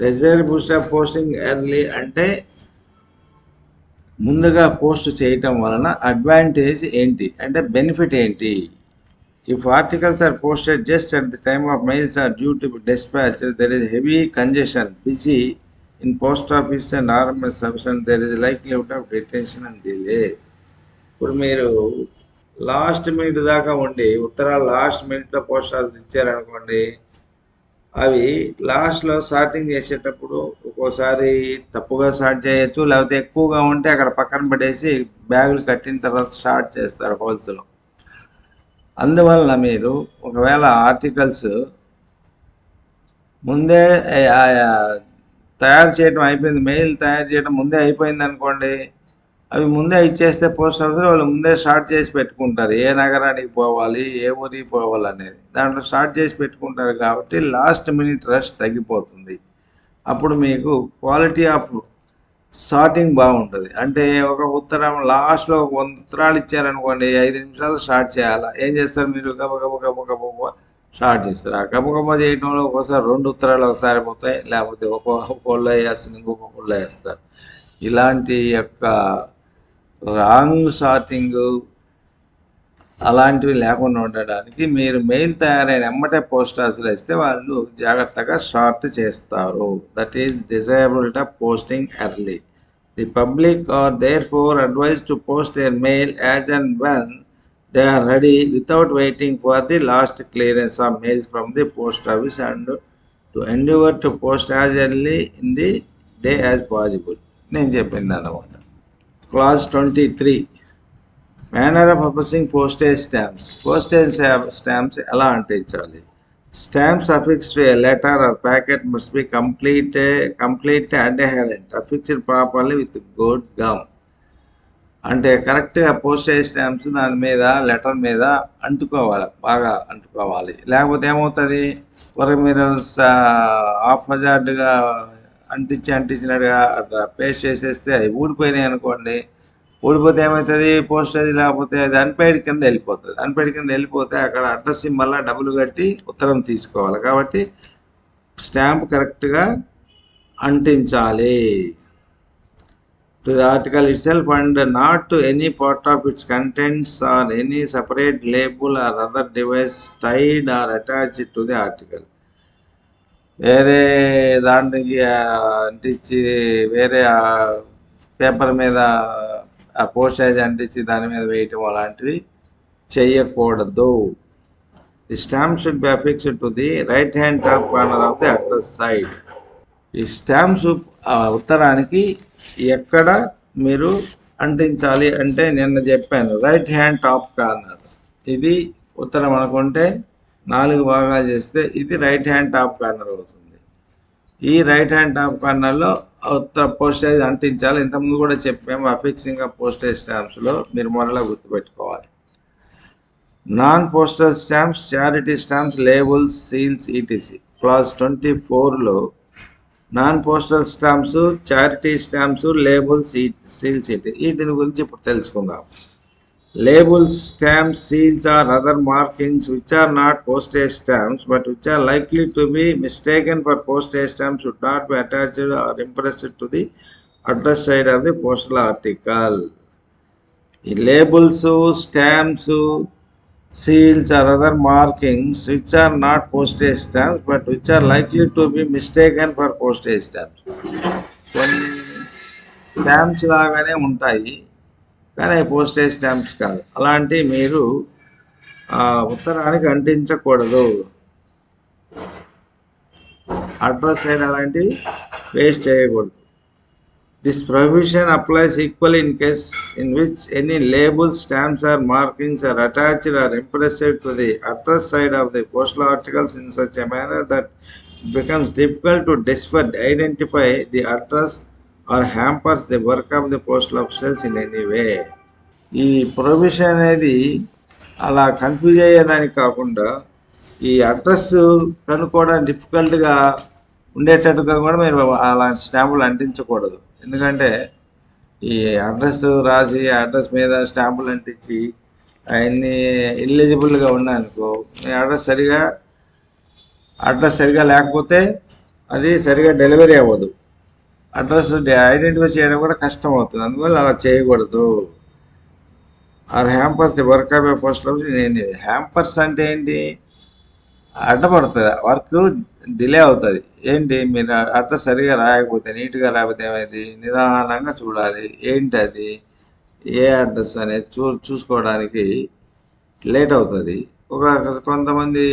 Desirability of posting early అంటే ముందుగా పోస్ట్ చేయటం వలన అడ్వాంటేజ్ ఏంటి అంటే బెనిఫిట్ ఏంటి? If articles are posted just at the time of mails are due to be dispatched, there is heavy congestion, busy in post office and RMS substance there is likelihood of detention and delay. ఇప్పుడు మీరు last minute దాకా ఉండి ఉత్తరాలు last మినిట్లో post office ఇచ్చారనుకోండి, అవి లాస్ట్లో sorting చేసేటప్పుడు ఒక్కోసారి తప్పుగా సార్ట్ చేయొచ్చు, లేకపోతే ఎక్కువగా ఉంటే అక్కడ పక్కన పడేసి బ్యాగులు కట్టిన తర్వాత షార్ట్ చేస్తారు హోల్స్లో. అందువలన మీరు ఒకవేళ ఆర్టికల్స్ ముందే తయారు చేయడం అయిపోయింది, మెయిల్ తయారు చేయడం ముందే అయిపోయింది అనుకోండి, అవి ముందే ఇచ్చేస్తే పోస్ట్ ఆఫీస్లో వాళ్ళు ముందే స్టార్ట్ చేసి పెట్టుకుంటారు, ఏ నగరానికి పోవాలి, ఏ ఊరికి పోవాలి అనేది దాంట్లో స్టార్ట్ చేసి పెట్టుకుంటారు. కాబట్టి లాస్ట్ మినిట్ రష్ తగ్గిపోతుంది. అప్పుడు మీకు క్వాలిటీ ఆఫ్ సార్టింగ్ బాగుంటుంది. అంటే ఒక ఉత్తరం లాస్ట్లో 100 ఉత్తరాలు ఇచ్చారనుకోండి, 5 నిమిషాలు స్టార్ట్ చేయాలా, ఏం చేస్తారు మీరు? గబగబ స్టార్ట్ చేస్తారు. ఆ గబగబా చేయడంలో ఒక్కోసారి 2 ఉత్తరాలు ఒకసారి పోతాయి, లేకపోతే ఒక ఫోన్లో వేయాల్సింది ఇంకొక ఫోన్లో వేస్తారు. ఇలాంటి యొక్క రాంగ్ సార్టింగ్ అలాంటివి లేకుండా ఉండడానికి మీరు మెయిల్ తయారైన ఎమ్మటే పోస్ట్ ఆఫీస్లో ఇస్తే వాళ్ళు జాగ్రత్తగా షార్ట్ చేస్తారు. That is desirable of posting early. The public are therefore advised to post their mail as and when they are ready without waiting for the last clearance of mails from the post office and to endeavor to post as early in the day as possible. నేను చెప్పింది అన్నమాట. Clause 23 manner of affixing postage stamps. Postage stamps ఎలా అంటించాలి? Stamps affixed to a letter or packet must be complete adherent, affixed properly with good gum. అంటే కరెక్ట్గా postage stamps దాని మీద letter మీద అంటుకోవాలి, బాగా అంటుకోవాలి. లేకపోతే ఏమవుతుంది, మరి మీరు హాఫ్ హజార్డ్గా అంటించినట్టుగా అట్లా పేస్ట్ చేసేస్తే అవి ఊడిపోయినాయి అనుకోండి. ఊడిపోతే ఏమవుతుంది, పోస్టేజ్ లేకపోతే అది అన్పెయిడ్ కింద వెళ్ళిపోతుంది. అన్పెయిడ్ కింద వెళ్ళిపోతే అక్కడ అడ్రస్ మళ్ళీ డబ్బులు కట్టి ఉత్తరం తీసుకోవాలి. కాబట్టి స్టాంప్ కరెక్ట్గా అంటించాలి to the article itself and not to any part of its contents or any separate label or other device tied or attached to the article. వేరే దానికి అంటించి వేరే పేపర్ మీద ఆ పోస్టేజ్ అంటించి దాని మీద వేయటం అలాంటివి చేయకూడదు. The stamp should be affixed to the right hand top corner of the address side. ఈ స్టాంప్స్ ఉత్తరానికి ఎక్కడ మీరు అంటించాలి అంటే నిన్న చెప్పాను, రైట్ హ్యాండ్ టాప్ కార్నర్. ఇది ఉత్తరం అనుకుంటే 4 భాగాలు చేస్తే ఇది రైట్ హ్యాండ్ టాప్ కార్నర్ అవుతుంది. ఈ రైట్ హ్యాండ్ టాప్ కార్నర్లో ఉత్తర పోస్టేజ్ అంటించాలి. ఇంతకుముందు కూడా చెప్పాము అఫిక్సింగ్ ఆఫ్ పోస్టేజ్ స్టాంప్స్లో, మీరు మొదలా గుర్తుపెట్టుకోవాలి. Non postal stamps, charity stamps, labels, seals ETC. Clause 24లో non postal stamps, charity stamps, labels, seals వీటిని గురించి ఇప్పుడు తెలుసుకుందాం. Labels, stamps, seals or other markings which are not postage stamps but which are likely to be mistaken for postage stamps should not be attached or impressed to the address side of the postal article. ఈ labels, stamps, seals or other markings which are not postage stamps but which are likely to be mistaken for postage stamps. కొన్ని stamps లాగానే ఉంటాయి కానీ postage stamps కాదు. అలాంటి మీరు ఉత్తరానికి అంటించకూడదు. Address side అలాంటివి పేస్ట్ చేయకూడదు. This prohibition applies equally in case in which any labels, stamps or markings are attached or impressed to the address side of the postal articles in such a manner that it becomes difficult to identify the address or hampers the work of the postal officials in any way. ఈ prohibition అనేది అలా confuse అయ్యేదానికి కాకుండా ఈ address కనుక్కోవడం డిఫికల్ట్గా ఉండేటట్టుగా కూడా మీరు అలాంటి స్టాంపులు అంటించకూడదు. ఎందుకంటే ఈ అడ్రస్ రాసి అడ్రస్ మీద స్టాంపులు అంటించి అవన్నీ ఎలిజిబుల్గా ఉన్నాయనుకో, మీ అడ్రస్ సరిగా లేకపోతే అది సరిగా డెలివరీ అవ్వదు. అడ్రస్ ఐడెంటిఫై చేయడం కూడా కష్టం అవుతుంది. అందువల్ల అలా చేయకూడదు. Or hampers the work of a postal office. Hampers అంటే ఏంటి? అడ్డపడుతుంది, వర్క్ డిలే అవుతుంది. ఏంటి, మీరు అడ్రస్ సరిగా రాయకపోతే, నీట్గా రాకపోతే ఏమైంది, నిదానంగా చూడాలి ఏంటి అది ఏ అడ్రస్ అనేది చూసుకోవడానికి లేట్ అవుతుంది. కొంతమంది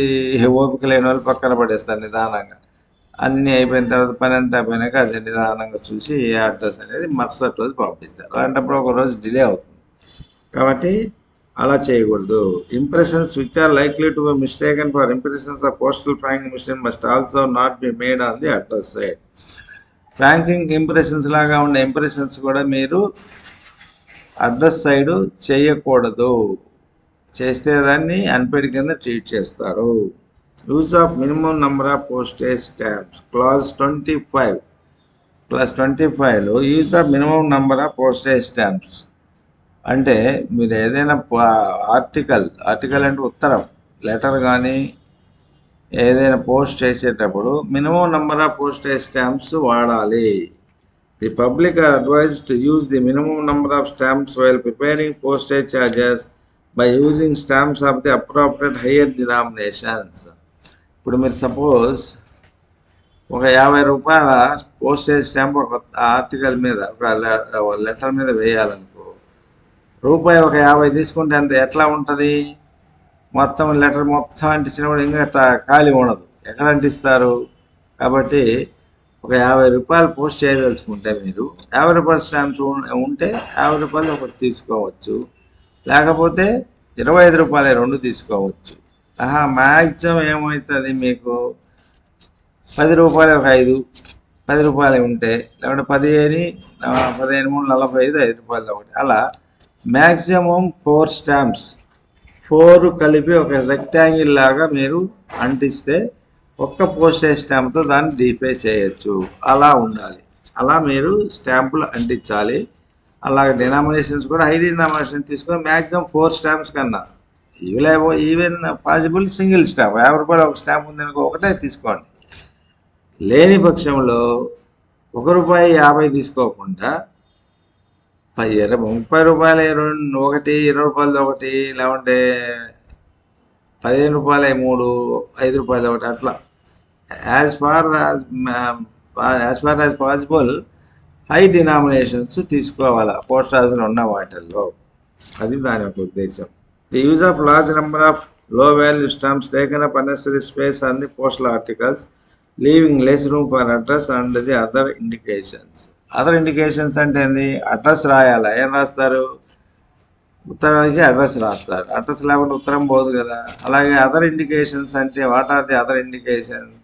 ఓపిక లేని వాళ్ళు పక్కన పడేస్తారు నిదానంగా. అన్నీ అయిపోయిన తర్వాత పని అంతా అయిపోయినాక అది నిదానంగా చూసి ఏ అడ్రస్ అనేది మరుసటి రోజు పంపిస్తారు. అలాంటప్పుడు ఒక రోజు డిలే అవుతుంది. కాబట్టి అలా చేయకూడదు. Impressions which are likely to be mistaken for impressions of postal franking machine must also not be made on the address side. Franking impressions లాగా ఉండే ఇంప్రెషన్స్ కూడా మీరు అడ్రస్ సైడ్ చేయకూడదు. చేస్తే దాన్ని అన్పెయిడ్ కింద ట్రీట్ చేస్తారు. Use of minimum number of postage stamps clause 25. Clause 25లో use of minimum number of postage stamps అంటే మీరు ఏదైనా ఆర్టికల్ అంటే ఉత్తరం, లెటర్ కానీ ఏదైనా పోస్ట్ చేసేటప్పుడు minimum number of postage stamps వాడాలి. The public are advised to use the minimum number of stamps while preparing postage charges by using stamps of the appropriate higher denominations. ఇప్పుడు మీరు suppose ఒక 50 రూపాయల postage stamp ఒక article మీద, ఒక letter మీద వేయాలనుకో, రూపాయి ఒక 50 తీసుకుంటే అంత ఎట్లా ఉంటుంది, మొత్తం లెటర్ మొత్తం అంటించినప్పుడు ఇంకా ఖాళీ ఉండదు, ఎక్కడ అంటిస్తారు. కాబట్టి ఒక 50 రూపాయలు పోస్ట్ చేయదలుచుకుంటే మీరు 50 రూపాయల స్టాంప్స్ ఉంటే 50 రూపాయలు ఒకటి తీసుకోవచ్చు, లేకపోతే 25 రూపాయలు 2 తీసుకోవచ్చు. మ్యాక్సిమం ఏమవుతుంది, మీకు 10 రూపాయలు ఒక 5, 10 రూపాయలు ఉంటే, లేకుంటే 15 3 45, 5 రూపాయలు ఒకటి, అలా మ్యాక్సిమం 4 స్టాంప్స్, 4 కలిపి ఒక రెక్టాంగిల్ లాగా మీరు అంటిస్తే ఒక్క పోస్టేజ్ స్టాంప్తో దాన్ని డీపే చేయొచ్చు. అలా ఉండాలి, అలా మీరు స్టాంపులు అంటించాలి. అలాగే డినామినేషన్స్ కూడా హై డినామినేషన్ తీసుకొని మ్యాక్సిమం 4 స్టాంప్స్ కన్నా, ఈవెన్ పాసిబుల్ సింగిల్ స్టాంప్, 50 రూపాయలు ఒక స్టాంప్ ఉందనుకో ఒకటే తీసుకోండి. లేని పక్షంలో ₹1.50 తీసుకోకుండా 30 రూపాయలు ఒకటి, 20 రూపాయలది ఒకటి, లేకుంటే 15 రూపాయలు 3, 5 రూపాయలు ఒకటి, అట్లా as far as possible high denominations తీసుకోవాలి పోస్ట్ ఆఫీసులో ఉన్న వాటిల్లో. అది దాని యొక్క ఉద్దేశం. The use of large number of low value stamps taken up unnecessary space on the postal articles, leaving less room for address and the other indications. Other indications అంటే ఏంది, అడ్రస్ రాయాలా, ఏం రాస్తారు, ఉత్తరానికి అడ్రస్ రాస్తారు, అడ్రస్ లేకుండా ఉత్తరం పోదు కదా. అలాగే అదర్ ఇండికేషన్స్ అంటే what are the other indications,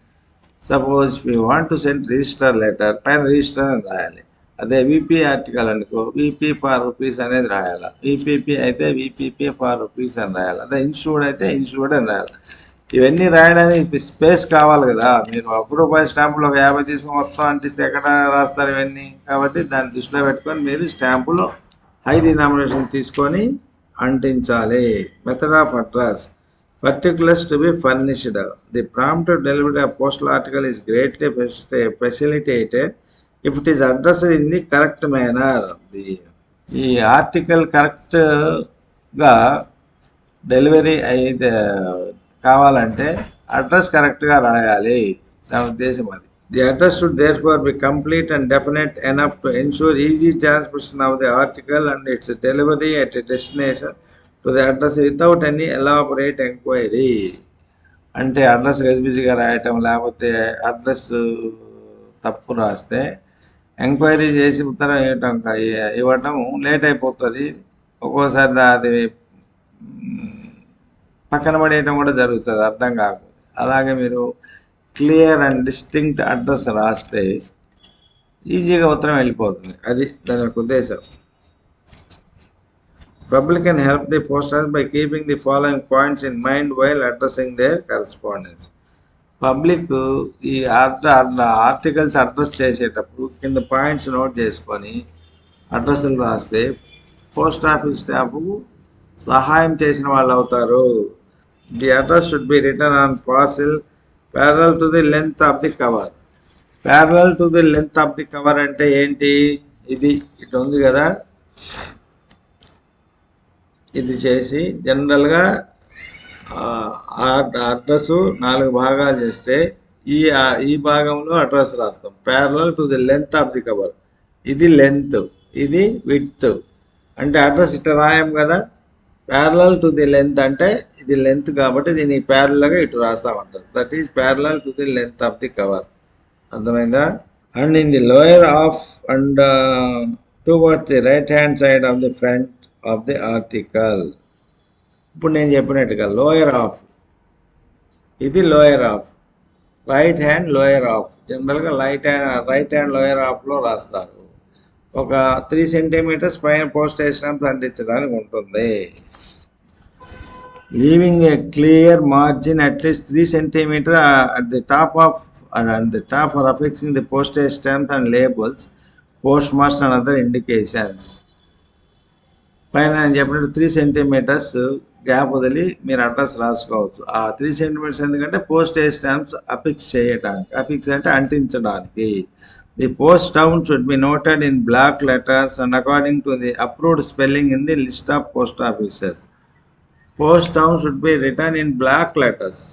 suppose we want to send register letter, పైన రిజిస్టర్ అని రాయాలి. అదే విపి ఆర్టికల్ అనుకో, విపి ఫర్ రూపీస్ అనేది రాయాలి, విపిపి అయితే విపిపి ఫర్ రూపీస్ అని రాయాలి, అదే ఇన్సూర్డ్ అయితే ఇన్సూర్డ్ అని రాయాలి. ఇవన్నీ రాయడానికి స్పేస్ కావాలి కదా. మీరు ₹1 స్టాంపులు ఒక 50 తీసుకుని మొత్తం అంటిస్తే ఎక్కడ రాస్తారు ఇవన్నీ. కాబట్టి దాన్ని దృష్టిలో పెట్టుకొని మీరు స్టాంపులు హై డినామినేషన్ తీసుకొని అంటించాలి. Method of address particulars to be furnished. The prompt delivery of postal article is greatly facilitated if it is addressed in the correct manner. ఈ ఆర్టికల్ కరెక్ట్గా డెలివరీ అయితే కావాలంటే అడ్రస్ కరెక్ట్గా రాయాలి, దాని ఉద్దేశం అది. The address should therefore be complete and definite enough to ensure easy transmission of the article and its delivery at a destination to the address without any elaborate enquiry. అంటే address గజిబిజిగా రాయటం, లేకపోతే address తప్పు రాస్తే enquiry చేసి ఉత్తరం ఇవ్వటం late అయిపోతుంది. ఒక్కోసారి అది పక్కన పడేయటం కూడా జరుగుతుంది అర్థం కాకపోతే. అలాగే మీరు క్లియర్ అండ్ డిస్టింక్ట్ అడ్రస్ రాస్తే ఈజీగా ఉత్తరం వెళ్ళిపోతుంది. అది దాని యొక్క ఉద్దేశం. Public can help the post office by keeping the following points in mind while addressing their correspondence. Public ఈ ఆర్టికల్స్ అడ్రస్ చేసేటప్పుడు కింద పాయింట్స్ నోట్ చేసుకొని అడ్రస్లు రాస్తే పోస్ట్ ఆఫీస్ స్టాఫ్కు సహాయం చేసిన వాళ్ళు అవుతారు. The address should be written on parcel parallel to the length of the cover. Parallel to the length of the cover అంటే ఏంటి, ఇది ఇటు ఉంది కదా, ఇది చేసి జనరల్గా అడ్రస్ 4 భాగాలు చేస్తే ఈ భాగంలో అడ్రస్ రాస్తాం. Parallel to the length of the cover. ఇది లెంత్, ఇది విడ్త్. అంటే అడ్రస్ ఇట్లా రాయం కదా. ప్యారలల్ టు ది లెంత్ అంటే ఇది లెంత్ కాబట్టి దీనికి ప్యారలల్గా ఇటు రాస్తామంటారు. That is parallel to the length of the cover. అర్థమైందా? And in the lower half and towards the right hand side of the front of the article. ఇప్పుడు నేను చెప్పినట్టుగా లోయర్ ఆఫ్, ఇది lower half, right hand lower half. జనరల్గా right hand lower ఆఫ్లో రాస్తారు. ఒక 3 centimetres పైన పోస్టేజ్ స్టాంప్స్ అంటించడానికి ఉంటుంది. Leaving a clear margin at least 3 centimetre at the top for affixing the postage stamps and labels, postmarks and other indications. పైన నేను చెప్పినట్టు 3 సెంటీమీటర్స్ గ్యాప్ వదిలి మీరు అడ్రస్ రాసుకోవచ్చు. ఆ 3 సెంటీమీటర్స్ ఎందుకంటే పోస్టేజ్ స్టాంప్స్ అఫిక్స్ చేయడానికి, అఫిక్స్ అంటే అంటించడానికి. The post town should be noted in block letters and according to the approved spelling in the list of post offices. Post town should be written in block letters.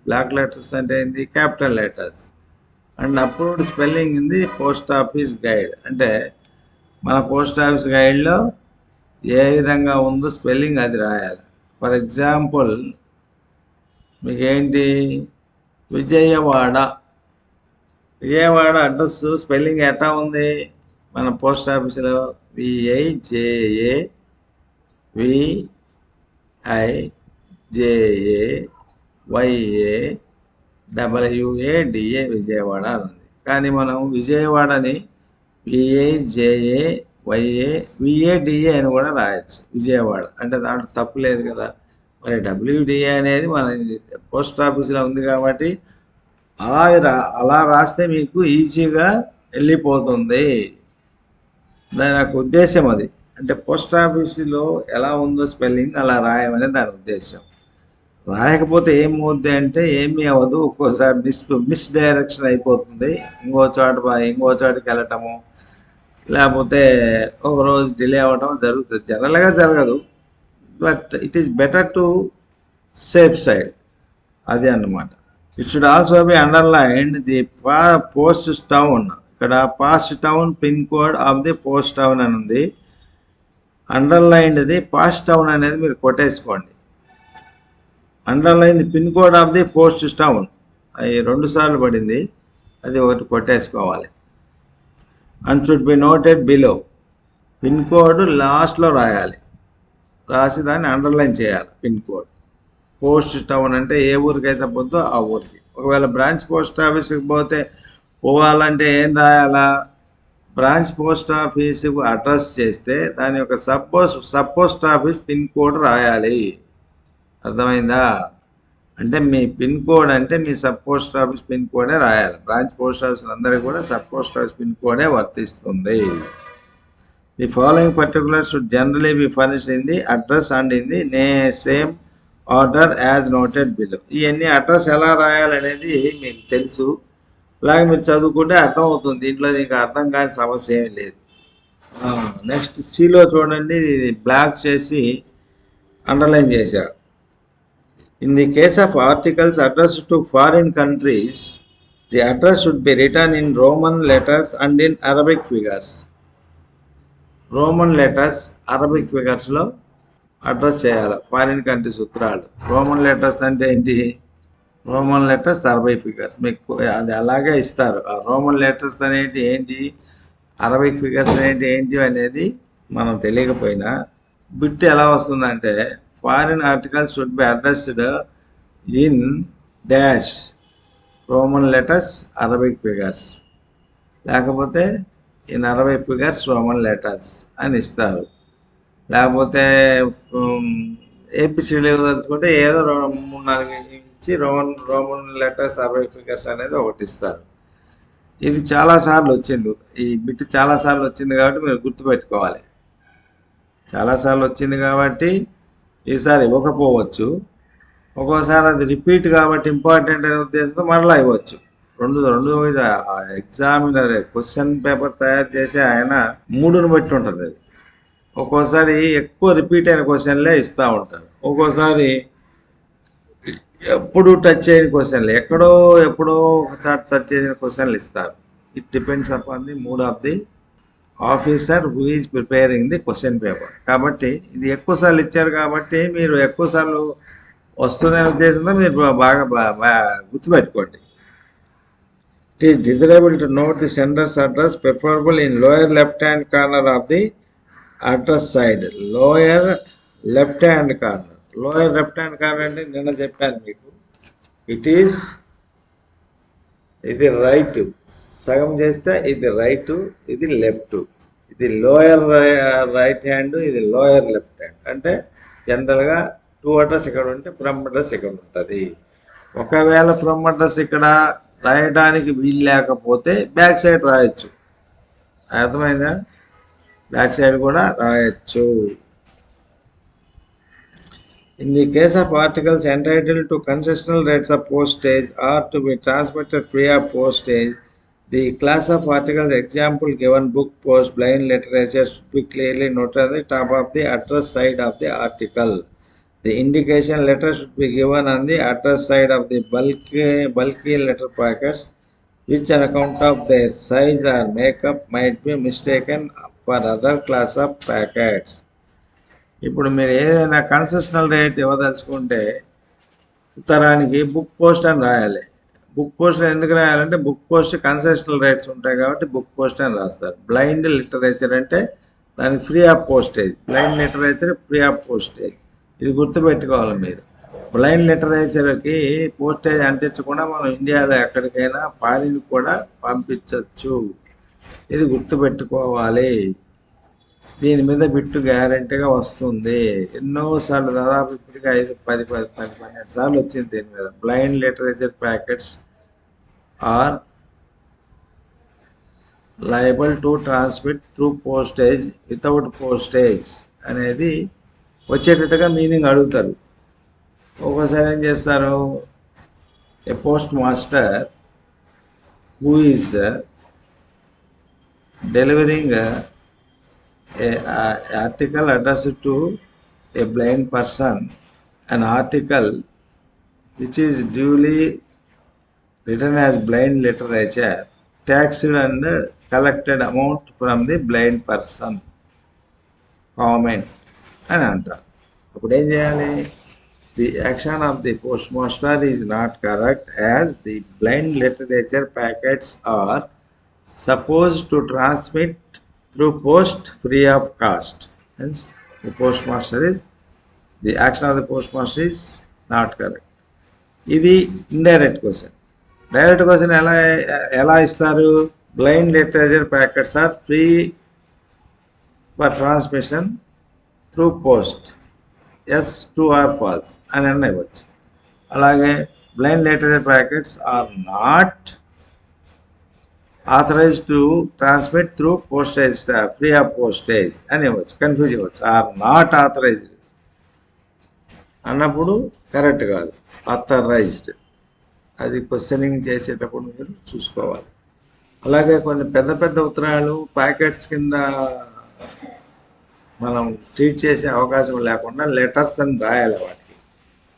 Block letters అంటే ఏంటి? Capital letters. And approved spelling in the post office guide. అంటే మన post office గైడ్లో ఏ విధంగా ఉందో spelling అది రాయాలి. For example మీకేంటి, Vijayawada address spelling ఎట్లా ఉంది మన పోస్ట్ ఆఫీసులో? VIJA VIJAYAWADA విజయవాడ అని ఉంది. కానీ మనం విజయవాడని VIJAYAVADA అని కూడా రాయొచ్చు విజయవాడ. అంటే దాంట్లో తప్పు లేదు కదా. మరి WDA అనేది మన పోస్ట్ ఆఫీసులో ఉంది కాబట్టి అలా రాస్తే మీకు ఈజీగా వెళ్ళిపోతుంది. దాని యొక్క ఉద్దేశం అది. అంటే పోస్ట్ ఆఫీసులో ఎలా ఉందో స్పెల్లింగ్ అలా రాయమని దాని ఉద్దేశం. రాయకపోతే ఏమవుద్ది అంటే ఏమీ అవ్వదు. ఒక్కోసారి మిస్ డైరెక్షన్ అయిపోతుంది. ఇంకో చోటుకి వెళ్ళటము, లేకపోతే ఒక రోజు డిలే అవ్వటం జరుగుతుంది. జనరల్గా జరగదు, but it is better to safe side. అది అన్నమాట. It should also be underlined the post town. ఇక్కడ past town pin code of the post town అని ఉంది. అండర్లైన్డ్ ది పాస్ట్ టౌన్ అనేది మీరు కొట్టేసుకోండి. Underline the pin code of the post town, అది 2 సార్లు పడింది, అది ఒకటి కొట్టేసుకోవాలి. And should be noted below. Pin code లాస్ట్లో రాయాలి, రాసి దాన్ని అండర్లైన్ చేయాలి. పిన్ కోడ్ పోస్ట్ టౌన్ అంటే ఏ ఊరికైతే పోతుందో ఆ ఊరికి. ఒకవేళ బ్రాంచ్ పోస్ట్ ఆఫీస్కి పోవాలంటే ఏం రాయాలా? బ్రాంచ్ పోస్ట్ ఆఫీసుకు అడ్రస్ చేస్తే దాని యొక్క sub post office pin code రాయాలి. అర్థమైందా? అంటే మీ పిన్ కోడ్ అంటే మీ సబ్ పోస్ట్ ఆఫీస్ పిన్ కోడే రాయాలి. బ్రాంచ్ పోస్ట్ ఆఫీస్ అందరికీ కూడా సబ్ పోస్ట్ ఆఫీస్ పిన్ కోడే వర్తిస్తుంది. The following particular should generally be furnished in the address and in the same order as noted below. ఇవన్నీ address ఎలా రాయాలనేది మీకు తెలుసు, అలాగే మీరు చదువుకుంటే అర్థమవుతుంది. దీంట్లో మీకు అర్థం కాని సమస్య ఏమి లేదు. నెక్స్ట్ సిలో చూడండి, బ్లాక్ చేసి అండర్లైన్ చేశారు. In the case of articles addressed to foreign countries, the address should be written in Roman letters and in Arabic figures. Roman letters Arabic ఫిగర్స్లో అడ్రస్ చేయాలి. ఫారిన్ కంట్రీస్ ఉత్తరాలు. రోమన్ లెటర్స్ అంటే ఏంటి? Roman letters Arabic figures. మీకు అది అలాగే ఇస్తారు. ఆ రోమన్ లెటర్స్ అనేది ఏంటి, అరబిక్ ఫిగర్స్ అనేది ఏంటి అనేది మనం తెలియకపోయినా బిట్ ఎలా వస్తుందంటే, foreign articles should be addressed in dash Roman letters Arabic figures, లేకపోతే in Arabic figures Roman letters అని ఇస్తారు. లేకపోతే ఏపీసీడీ తెలుసుకుంటే ఏదో 3-4 ఇచ్చి రోమన్ లెటర్స్ అరబిక్ ఫిగర్స్ అనేది ఒకటి ఇస్తారు. ఇది చాలాసార్లు వచ్చింది. ఈ బిట్ చాలాసార్లు వచ్చింది కాబట్టి మీరు గుర్తుపెట్టుకోవాలి. చాలాసార్లు వచ్చింది కాబట్టి ఈసారి ఇవ్వకపోవచ్చు. ఒక్కోసారి అది రిపీట్ కాబట్టి ఇంపార్టెంట్ అనే ఉద్దేశంతో మరలా ఇవ్వచ్చు. రెండు ఎగ్జామినర్ క్వశ్చన్ పేపర్ తయారు చేసి ఆయన మూడుని బట్టి ఉంటుంది. అది ఒక్కోసారి ఎక్కువ రిపీట్ అయిన క్వశ్చన్లే ఇస్తూ ఉంటారు. ఒక్కోసారి ఎప్పుడు టచ్ చేయని క్వశ్చన్లు, ఎక్కడో ఎప్పుడో ఒకసారి టచ్ చేసిన క్వశ్చన్లు ఇస్తారు. It depends upon the mood of the officer who is preparing the question paper. కాబట్టి ఇది ఎక్కువ సార్లు ఇచ్చారు కాబట్టి మీరు ఎక్కువ సార్లు వస్తుందనే ఉద్దేశంతో మీరు బాగా గుర్తుపెట్టుకోండి. It is desirable to note the senders address, preferable in lower left hand corner of the address side. Lower left hand corner. Lower left hand corner అంటే నిన్న చెప్పాను మీకు, ఇట్ ఈస్, ఇది రైట్, సగం చేస్తే ఇది రైట్, ఇది లెఫ్ట్. ఇది లోయర్ రైట్ హ్యాండ్, ఇది లోయర్ లెఫ్ట్ హ్యాండ్. అంటే జనరల్గా టు అడ్రస్ ఇక్కడ ఉంటే ఫ్రమ్ అడ్రస్ ఇక్కడ ఉంటుంది. ఒకవేళ ఫ్రమ్ అడ్రస్ ఇక్కడ రాయడానికి వీలు లేకపోతే బ్యాక్ సైడ్ రాయొచ్చు. అర్థమైందా? బ్యాక్ సైడ్ కూడా రాయొచ్చు. In the case of articles entitled to concessional rates of postage or to be transmitted free of postage, the class of articles example given book, post, blind literature should be clearly noted at the top of the address side of the article. The indication letter should be given on the address side of the bulky letter packets, which on account of their size or makeup might be mistaken for other class of packets. ఇప్పుడు మీరు ఏదైనా concessional rate ఇవ్వదలుచుకుంటే ఉత్తరానికి book post అని రాయాలి. Book post ఎందుకు రాయాలంటే book post concessional rates ఉంటాయి కాబట్టి బుక్ పోస్ట్ అని రాస్తారు. బ్లైండ్ లిటరేచర్ అంటే దానికి free of postage. Blind literature free of postage. ఇది గుర్తుపెట్టుకోవాలి మీరు. బ్లైండ్ లిటరేచర్కి పోస్టేజ్ అంటించకుండా మనం ఇండియాలో ఎక్కడికైనా ఫారిన్ కూడా పంపించవచ్చు. ఇది గుర్తుపెట్టుకోవాలి. దీని మీద బిట్టు గ్యారెంటీగా వస్తుంది. ఎన్నోసార్లు, దాదాపు ఇప్పటికీ 5-10-12 సార్లు వచ్చింది దీని మీద. Blind literature packets are liable to transmit through postage without postage అనేది వచ్చేటట్టుగా మీనింగ్ అడుగుతారు. ఒక్కోసారి ఏం చేస్తారు, a postmaster who is delivering article addressed to a blind person, an article which is duly written as blind literature, taxed and collected amount from the blind person, comment అని అంటారు. అప్పుడు ఏం చేయాలి? The action of the postmaster is not correct as the blind literature packets are supposed to transmit through post free of cost. Hence, the action of the postmaster is not correct. ఇది indirect question. Direct question ఎలా ఇస్తారు? Blind literature packets are free for transmission through post. Yes, true or false అని అన్న ఇవ్వచ్చు. అలాగే blind literature packets are not authorized to transmit through postage, free of postage అని ఇవ్వచ్చు. Confuse ఇవ్వచ్చు. Are not authorised అన్నప్పుడు కరెక్ట్ కాదు, authorised. అది క్వశ్చనింగ్ చేసేటప్పుడు మీరు చూసుకోవాలి. అలాగే కొన్ని పెద్ద పెద్ద ఉత్తరాలు ప్యాకెట్స్ కింద మనం ట్రీట్ చేసే అవకాశం లేకుండా లెటర్స్ అని రాయాలి. వాటికి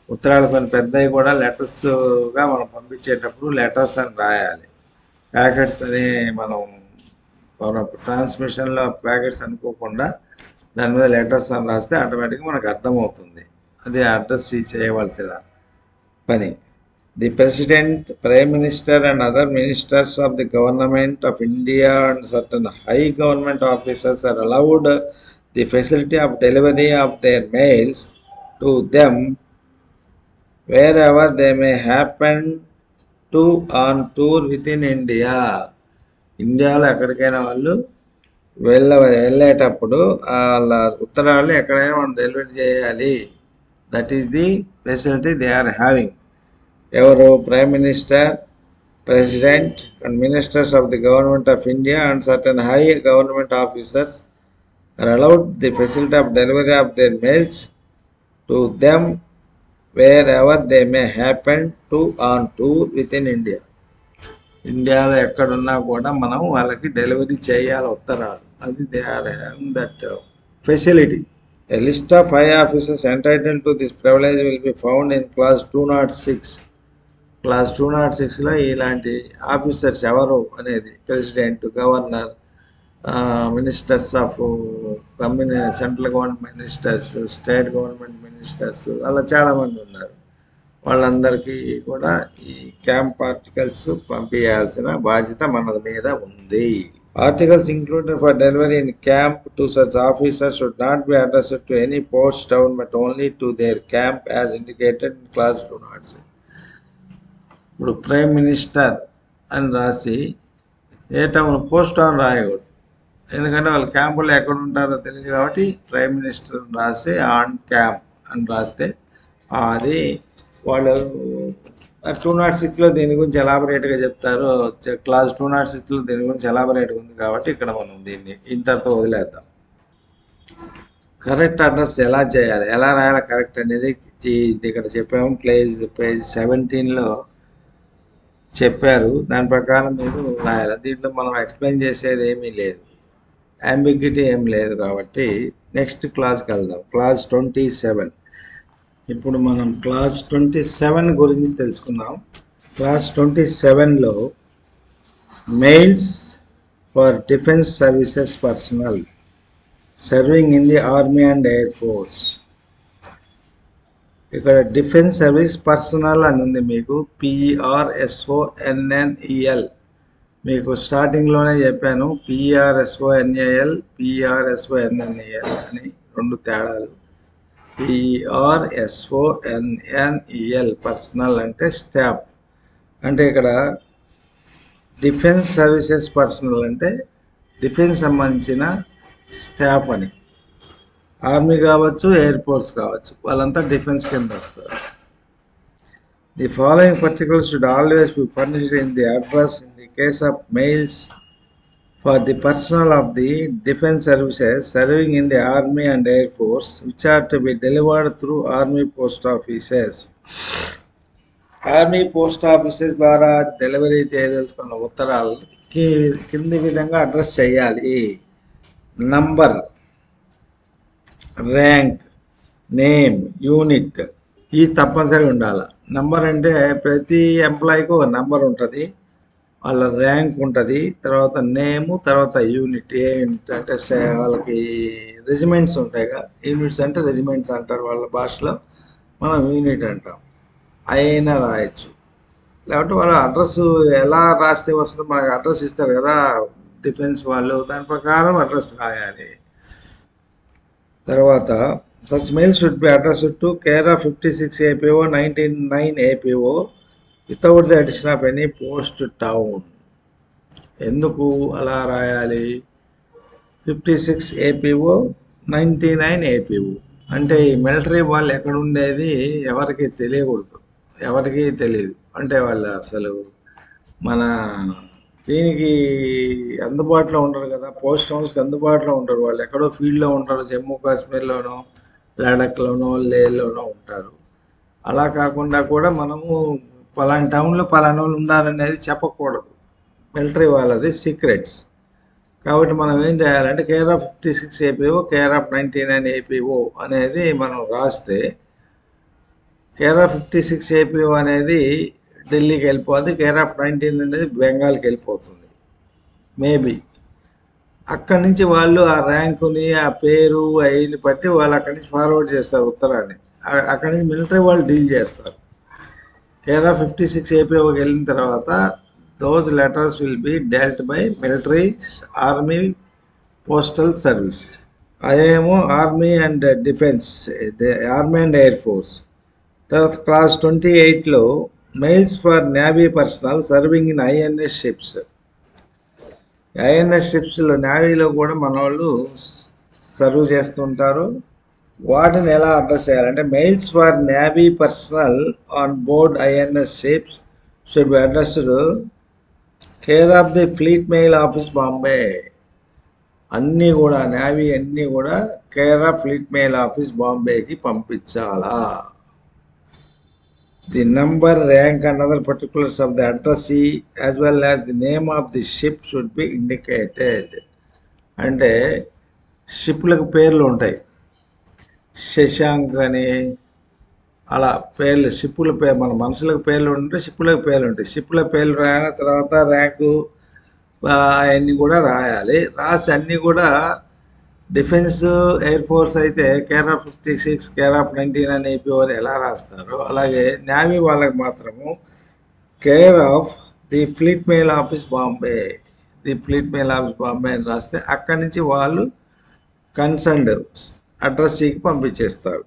ఉత్తరాలు కొన్ని పెద్దవి కూడా లెటర్స్గా మనం పంపించేటప్పుడు లెటర్స్ అని రాయాలి. ప్యాకెట్స్ అని మనం ట్రాన్స్మిషన్లో ప్యాకెట్స్ అనుకోకుండా దాని మీద లెటర్స్ అని రాస్తే ఆటోమేటిక్గా మనకు అర్థమవుతుంది. అది అడ్రస్ చేయవలసిన పని. The president, prime minister and other ministers of the government of India and certain high government officers are allowed the facility of delivery of their mails to them wherever they may happen to on tour with in India. ఇండియాలో ఎక్కడికైనా వాళ్ళు వెళ్ళేటప్పుడు వాళ్ళ ఉత్తరాలు ఎక్కడైనా మనం delivery చేయాలి. That is the facility they are having. ఎవరు? Prime minister, president and ministers of the government of India and certain high government officers are allowed the facility of delivery of their mails to them wherever they may happen to on tour with in India. ఇండియాలో ఎక్కడున్నా కూడా మనం వాళ్ళకి delivery చేయాలి ఉత్తరాలు. అది they are having that facility. A list of high officers entitled to this privilege will be found in clause 206 class 206లో ఇలాంటి officers ఎవరు అనేది president, governor, ministers of central government ministers, state government ministers, అలా చాలామంది ఉన్నారు. వాళ్ళందరికీ కూడా ఈ camp articles పంపించాల్సిన బాధ్యత మన మీద ఉంది. Articles included for delivery in camp to such officers should not be addressed to any post town but only to their camp as indicated in clause 206. ఇప్పుడు ప్రైమ్ మినిస్టర్ అని రాసి ఏ టౌన్ పోస్ట్ టౌన్ రాయకూడదు, ఎందుకంటే వాళ్ళ క్యాంపులో ఎక్కడ ఉంటారో తెలియదు కాబట్టి ప్రైమ్ మినిస్టర్ రాసి ఆన్ క్యాంప్ అని రాస్తే అది వాళ్ళు 206లో దీని గురించి ఎలాబరేట్గా చెప్తారు. క్లాస్ 206లో దీని గురించి ఎలాబరేట్గా ఉంది కాబట్టి ఇక్కడ మనం దీన్ని ఇంతటితో వదిలేద్దాం. కరెక్ట్ అడ్రస్ ఎలా చేయాలి, ఎలా రాయాలి కరెక్ట్ అనేది ఇక్కడ చెప్పాము. పేజ్ 17లో చెప్పారు, దాని ప్రకారం మీరు రాయాలి. దీంట్లో మనం ఎక్స్ప్లెయిన్ చేసేది ఏమీ లేదు, అంబిగ్యూటీ ఏం లేదు కాబట్టి నెక్స్ట్ క్లాస్కి వెళ్దాం. క్లాస్ 27. ఇప్పుడు మనం క్లాస్ 27 గురించి తెలుసుకుందాం. క్లాస్ 27లో mails for defence services personnel serving in the army and air force. ఇక్కడ డిఫెన్స్ సర్వీస్ పర్సనల్ అని ఉంది మీకు, PRSONNEL. మీకు స్టార్టింగ్లోనే చెప్పాను PRSONAL, PRSONNEL అని రెండు తేడాలు. PRSONNEL పర్సనల్ అంటే స్టాఫ్, అంటే ఇక్కడ డిఫెన్స్ సర్వీసెస్ పర్సనల్ అంటే డిఫెన్స్ సంబంధించిన స్టాఫ్ అని. ఆర్మీ కావచ్చు, ఎయిర్ ఫోర్స్ కావచ్చు, వాళ్ళంతా డిఫెన్స్ కింద వస్తారు. The following particulars should always be furnished in the address in the case of mails for the personnel of the defense services serving in the army and air force which are to be delivered through army post offices. Army post offices ద్వారా delivery చేయదలుచుకున్న ఉత్తరాలకి కింది విధంగా address చేయాలి. Number, rank, name, unit ఇవి తప్పనిసరిగా ఉండాలి. Number అంటే ప్రతి ఎంప్లాయీకి ఒక నంబర్ ఉంటుంది, వాళ్ళ ర్యాంక్ ఉంటుంది, తర్వాత నేము, తర్వాత యూనిట్. ఏ యూనిట్ అంటే వాళ్ళకి రెజిమెంట్స్ ఉంటాయి కదా, యూనిట్స్ అంటే రెజిమెంట్స్ అంటారు వాళ్ళ భాషలో, మనం యూనిట్ అంటాం. అయినా రాయొచ్చు, లేకపోతే వాళ్ళ అడ్రస్ ఎలా రాస్తే వస్తుందో, మనకు అడ్రస్ ఇస్తారు కదా డిఫెన్స్ వాళ్ళు, దాని ప్రకారం అడ్రస్ రాయాలి. తర్వాత such mail should be addressed to care of 56 APO 99 APO without the addition of any post town. ఎందుకు అలా రాయాలి? 56 APO 99 APO అంటే ఈ మిలిటరీ వాళ్ళు ఎక్కడ ఉండేది ఎవరికి తెలియకూడదు, ఎవరికి తెలియదు. అంటే వాళ్ళు అసలు మన దీనికి అందుబాటులో ఉండరు కదా, పోస్ట్ హౌస్కి అందుబాటులో ఉంటారు. వాళ్ళు ఎక్కడో ఫీల్డ్లో ఉంటారు, జమ్మూ కాశ్మీర్లోనో, లడాఖ్లోనో, లేహ్లోనో ఉంటారు. అలా కాకుండా కూడా మనము పలానా టౌన్లో పలానా వాళ్ళు ఉన్నారనేది చెప్పకూడదు, మిలిటరీ వాళ్ళది సీక్రెట్స్. కాబట్టి మనం ఏం చేయాలంటే care of 56 APO, care of 99 APO అనేది మనం రాస్తే కేర్ ఆఫ్ 56 APO అనేది ఢిల్లీకి వెళ్ళిపోతుంది, కేర్ ఆఫ్ 19 అనేది బెంగాల్కి వెళ్ళిపోతుంది మేబీ. అక్కడి నుంచి వాళ్ళు ఆ ర్యాంకుని, ఆ పేరు అయిని బట్టి వాళ్ళు అక్కడి నుంచి ఫార్వర్డ్ చేస్తారు ఉత్తరాన్ని. అక్కడి నుంచి మిలిటరీ వాళ్ళు డీల్ చేస్తారు. కేర్ ఆఫ్ 56 APOకి వెళ్ళిన తర్వాత those letters will be dealt by military, army, postal service. అదేమో army and defence, army and air force. తర్వాత క్లాస్ 28లో mails for navy personnel serving in INS ships. INS షిప్స్లో నేవీలో కూడా మన వాళ్ళు సర్వ్ చేస్తుంటారు. వాటిని ఎలా అడ్రస్ చేయాలంటే mails for navy personnel on board INS ships should be addressed care of the fleet mail office Bombay. అన్నీ కూడా నేవీ అన్నీ కూడా care of fleet mail office బాంబేకి పంపించాలా. The number, rank and other particulars of the address as well as the name of the ship should be indicated. అంటే షిప్లకు పేర్లు ఉంటాయి, శశాంక్ అని, అలా పేర్లు, షిప్పుల పేరు, మన మనుషులకు పేర్లు ఉంటే షిప్పులకు పేర్లు ఉంటాయి. షిప్పుల పేర్లు రాయాలి, తర్వాత ర్యాంకు అవన్నీ కూడా రాయాలి. రాసి అన్నీ కూడా డిఫెన్స్, ఎయిర్ ఫోర్స్ అయితే కేర్ ఆఫ్ 56, కేర్ ఆఫ్ 19 అని ఏపీఓని ఎలా రాస్తారో, అలాగే నేవీ వాళ్ళకి మాత్రము care of the fleet mail office Bombay, the fleet mail office Bombay అని రాస్తే అక్కడి నుంచి వాళ్ళు కన్సర్న్డ్ అడ్రస్కి పంపించేస్తారు.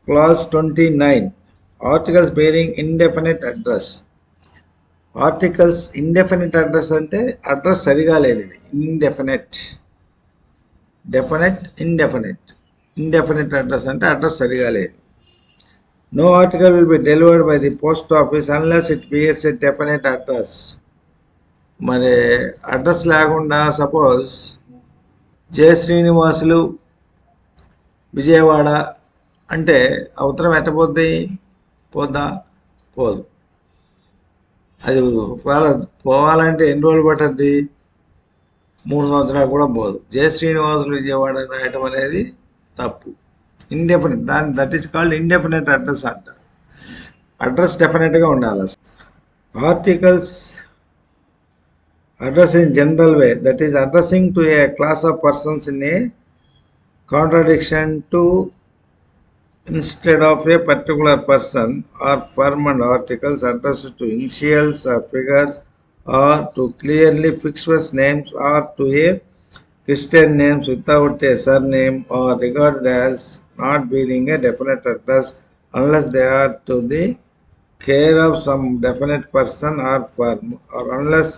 Class 29 articles bearing indefinite address. Articles indefinite address అంటే అడ్రస్ సరిగా లేనిది. ఇండెఫినెట్, డెఫినెట్, ఇండెఫినెట్ అడ్రస్ అంటే అడ్రస్ సరిగా లేదు. No article will be delivered by the post office unless it beers a definite address. మరి అడ్రస్ లేకుండా సపోజ్ జె శ్రీనివాసులు విజయవాడ అంటే ఉత్తరం ఎట్టపోద్ది? పోద్దా? పోదు. అది పోవాలంటే ఎన్ని రోజులు పట్టద్ది? 3 సంవత్సరాలు కూడా పోదు. జె శ్రీనివాసులు విజయవాడ రాయటం అనేది తప్పు. Indefinite, that is called indefinite address అంటారు. అడ్రస్ డెఫినెట్గా ఉండాలి. Articles address in general way, that is addressing to a class of persons in a contradiction to instead of a particular person, or firm, and articles addressed to initials or figures, or to clearly fixed names, or to a Christian names without a surname, or regarded as not being a definite address unless they are to the care of some definite person or firm, or unless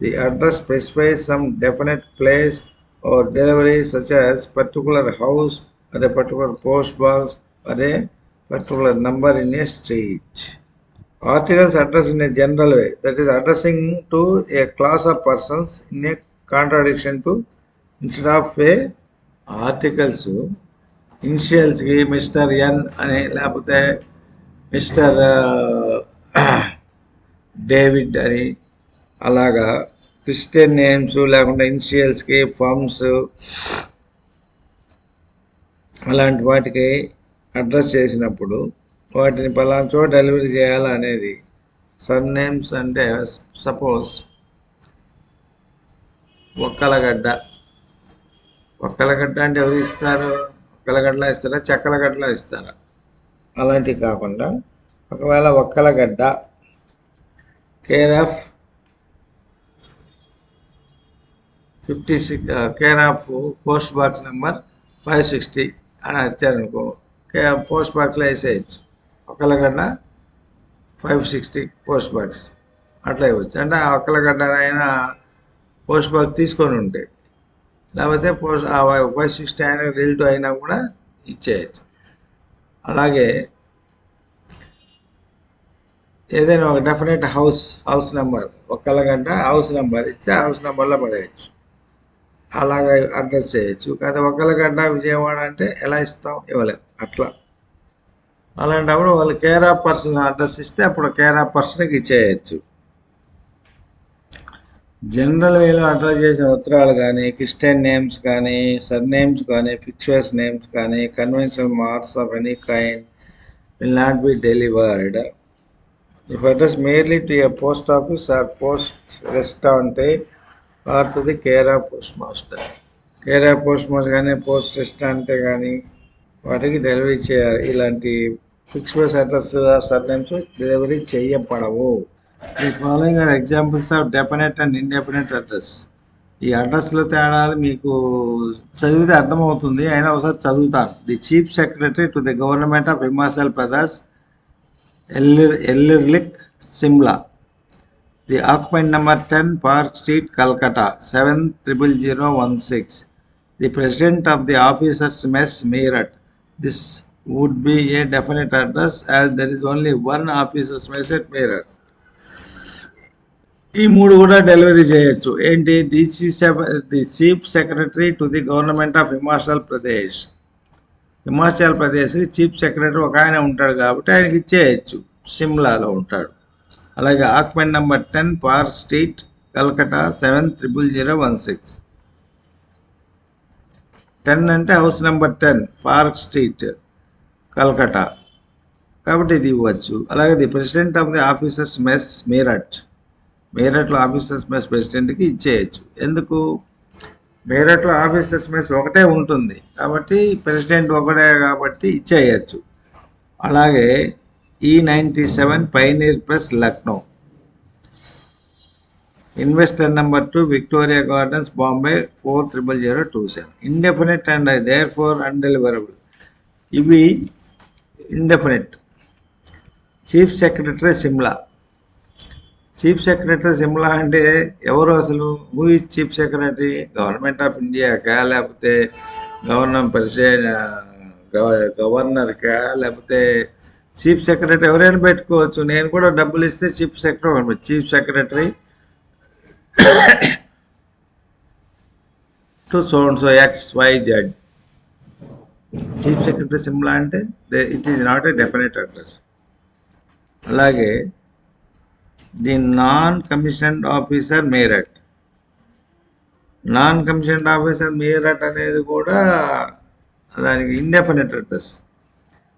the address specifies some definite place or delivery, such as particular house, or a particular post box, or a particular number in a street. Articles address in a general way, that is addressing to a class of persons in a contradiction to instead of a articles initials కి mister ఎన్ అని, లేకపోతే mister David అని, అలాగా Christian names లేకుండా ఇనిషియల్స్కి firms అలాంటి వాటికి address చేసినప్పుడు వాటిని పలానా చోట డెలివరీ చేయాలి అనేది. సర్ నేమ్స్ అంటే సపోజ్ ఒక్కలగడ్డ అంటే ఎవరు ఇస్తారు? ఒక్కలగడ్డలో ఇస్తారా, చెక్కలగడ్డలో ఇస్తారా? అలాంటివి కాకుండా ఒకవేళ Okkalagadda care of 56, care of post box number 560 అని వచ్చారనుకో, పోస్ట్ బాక్స్లో వేసేయచ్చు. ఒక్కలగడ్డ 560 పోస్ట్ బాక్స్ అట్లా ఇవ్వచ్చు. అంటే ఆ ఒక్కలగడ్డ అయినా పోస్ట్ బాక్స్ తీసుకొని ఉంటే, లేకపోతే పోస్ట్ 560 అయినా రిలేటివ్ అయినా కూడా ఇచ్చేయచ్చు. అలాగే ఏదైనా ఒక definite house number, Okkalagadda house number ఇస్తే హౌస్ నెంబర్లో పడేయచ్చు. అలాగే అడ్రస్ చేయొచ్చు. కాదు ఒక్కలగడ్డ విజయవాడ అంటే ఎలా ఇస్తాం? ఇవ్వలేము. అట్లా అలాంటప్పుడు వాళ్ళు కేర్ ఆఫ్ పర్సన్ అడ్రస్ ఇస్తే అప్పుడు కేర్ ఆఫ్ పర్సన్కి ఇచ్చేయచ్చు. జనరల్ వేలో అడ్రస్ చేసిన ఉత్తరాలు కానీ, క్రిస్టియన్ నేమ్స్ కానీ, సర్ నేమ్స్ కానీ, ఫిక్చర్స్ నేమ్స్ కానీ, conventional marks of any kind will not be delivered. If addressed merely to a post office or post restaurant or to the care of postmaster. Care of postmaster కానీ, post restaurant కానీ వాటికి delivery చేయాలి. ఇలాంటి fixed address, surnames delivery చేయబడవు. ఈ following are examples of definite and indefinite address. ఈ అడ్రస్లో తేడాలు మీకు చదివితే అర్థమవుతుంది, అయినా ఒకసారి చదువుతాను. The chief secretary to the government of Himachal Pradesh, ఎల్లిర్లిక్, Simla. The occupant number 10 park street, Calcutta 700016. The president of the officers mess, Meerut. This would be A definite address as there is only one officers mess at Meerut. ఈ 3 కూడా delivery చేయొచ్చు. ఏంటి? The chief secretary to the government of Himachal Pradesh. Himachal Pradesh chief secretary ఒక ఆయన ఉంటాడు కాబట్టి ఆయనకి ఇచ్చేయచ్చు, సిమ్లాలో ఉంటాడు. అలాగే occupant number 10 park street, Calcutta 700016. 10 అంటే house number 10 park street, Calcutta, కాబట్టి ఇది ఇవ్వచ్చు. అలాగే the president of the officers mess మీరట్లో ఆఫీసర్స్ మెస్ ప్రెసిడెంట్కి ఇచ్చేయచ్చు. ఎందుకు? మీరట్లో ఆఫీసర్స్ మెస్ ఒకటే ఉంటుంది కాబట్టి ప్రెసిడెంట్ ఒకటే కాబట్టి ఇచ్చేయచ్చు. అలాగే E97 pioneer press Lucknow, investor number 2 Victoria Gardens Bombay 40027. Indefinite and therefore undeliverable, ఇవి ఇండెఫినెట్. చీఫ్ సెక్రటరీ సిమ్లా అంటే ఎవరు అసలు? Who is chief secretary? Government of ఇండియాకా, లేకపోతే గవర్నర్కా, లేకపోతే చీఫ్ సెక్రటరీ ఎవరైనా పెట్టుకోవచ్చు. నేను కూడా డబ్బులు ఇస్తే chief secretary to so XYZ. Chief secretary Simla అంటే it is not a definite address. అలాగే the non commissioned officer Meerut అనేది కూడా దానికి indefinite address.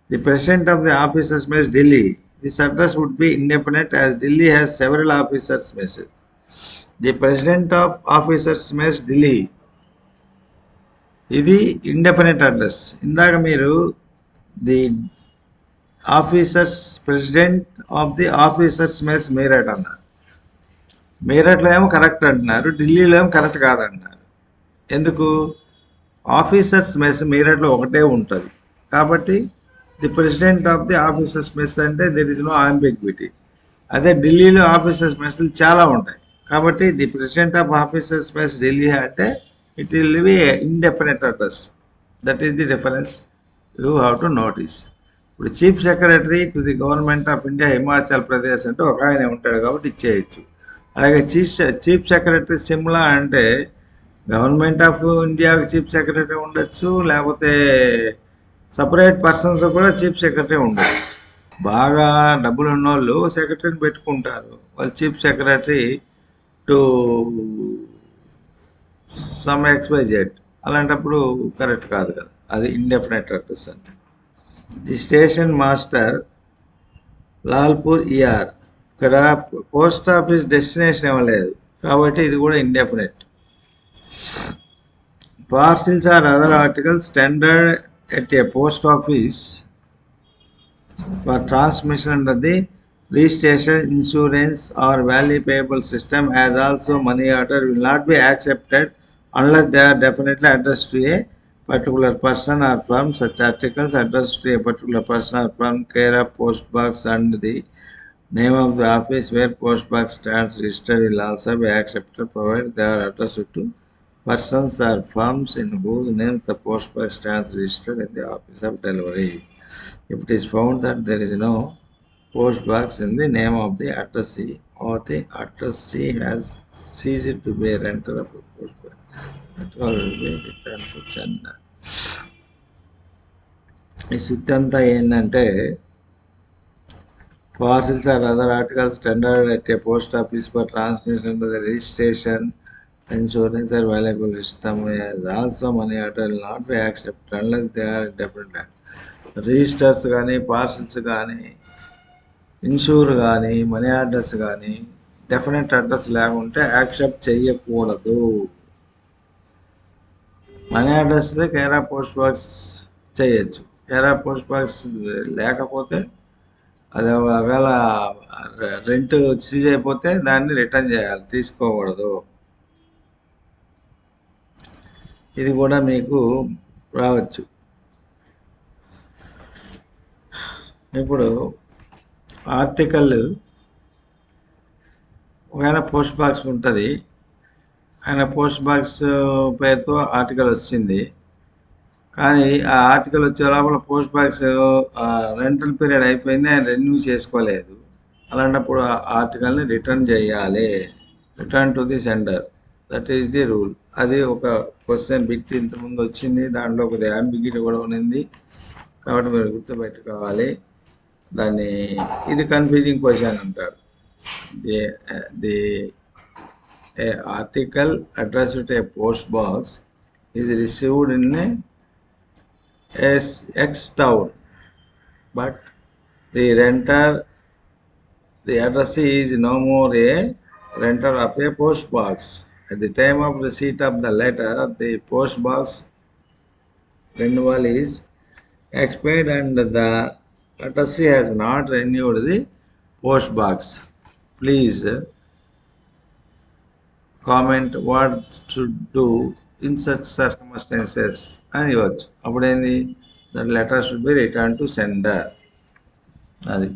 The president of the officers mess Delhi, this address would be indefinite as Delhi has several officers mess. The president of officers mess Delhi, ఇది indefinite address. ఇందాక మీరు the president of the officers mess Meerut అన్నారు. మీరట్లో ఏమో correct అంటున్నారు, ఢిల్లీలో ఏమో correct కాదంటున్నారు. ఎందుకు? ఆఫీసర్స్ మెస్ మీరట్లో ఒకటే ఉంటుంది కాబట్టి the president of the officers mess అంటే దెర్ ఇస్ నో ఆంబిగ్విటీ. అదే ఢిల్లీలో ఆఫీసర్స్ మెస్లు చాలా ఉంటాయి కాబట్టి the president of officers mess Delhi అంటే it will be indefinite address. That is the difference you have to notice. ఇప్పుడు chief secretary to the government of India Himachal Pradesh అంటే ఒక ఆయన ఉంటాడు కాబట్టి ఇచ్చేయచ్చు. అలాగే చీఫ్ సెక్రటరీ సిమ్లా అంటే గవర్నమెంట్ ఆఫ్ ఇండియాకి చీఫ్ సెక్రటరీ ఉండొచ్చు, లేకపోతే సపరేట్ పర్సన్స్ కూడా చీఫ్ సెక్రటరీ ఉండొచ్చు. బాగా డబ్బులు ఉన్నోళ్ళు సెక్రటరీని పెట్టుకుంటారు, వాళ్ళు chief secretary to some XYZ. అలాంటప్పుడు కరెక్ట్ కాదు కదా, అది ఇండెఫినెట్ అడ్రస్ అంటే. The station master Lalpur ER, ఇక్కడ పోస్ట్ ఆఫీస్ డెస్టినేషన్ ఇవ్వలేదు కాబట్టి ఇది కూడా indefinite. Parcels or other articles tendered at a post office for transmission under the registration, insurance or value payable system as also money order will not be accepted unless they are definitely addressed to a particular person or firm. Such articles addressed to a particular person or firm, care of post box and the name of the office where post box stands registered will also be accepted provided they are addressed to persons or firms in whose name the post box stands registered in the office of delivery. If it is found that there is no post box in the name of the addressee or the addressee has ceased to be a renter of a post box, that all will be returned to Chennai. ఈ సిద్ధంతా ఏంటంటే parcels or other articles tendered at a post office for transmission to the registration, insurance or valuable system as also money order will not be accepted unless they are definite. Registers కానీ, parcels కానీ, insure కానీ, money orders కానీ definite address లేకుంటే accept చేయకూడదు. Money orders కేరా post box చేయొచ్చు, కేరా post box లేకపోతే అది ఒకవేళ రెంట్ సీజ్ అయిపోతే దాన్ని రిటర్న్ చేయాలి, తీసుకోకూడదు. ఇది కూడా మీకు రావచ్చు. ఇప్పుడు ఆర్టికల్ ఒకవేళ పోస్ట్ బాక్స్ ఉంటుంది, ఆయన పోస్ట్ బాక్స్ పేరుతో ఆర్టికల్ వచ్చింది, కానీ ఆ ఆర్టికల్ వచ్చే లోపల పోస్ట్ బాక్స్ రెంటల్ పీరియడ్ అయిపోయింది, ఆయన రెన్యూ చేసుకోలేదు. అలాంటప్పుడు ఆ ఆర్టికల్ని రిటర్న్ చేయాలి, return to the sender. That is the rule. అది ఒక క్వశ్చన్ బిట్ ఇంతకుముందు వచ్చింది, దాంట్లో ఒక అంబిగ్యూటీ కూడా ఉన్నింది కాబట్టి మీరు గుర్తుపెట్టుకోవాలి దాన్ని. ఇది కన్ఫ్యూజింగ్ క్వశ్చన్ అంటారు. The article address to A post box is received in X town but the renter, the addressee is no more a renter of a post box. At the time of receipt of the letter, the post box renewal is expired and the addressee has not renewed the post box. Please comment what to do in such circumstances అని ఇవ్వచ్చు. అప్పుడేంది, the letter should be returned to sender. అది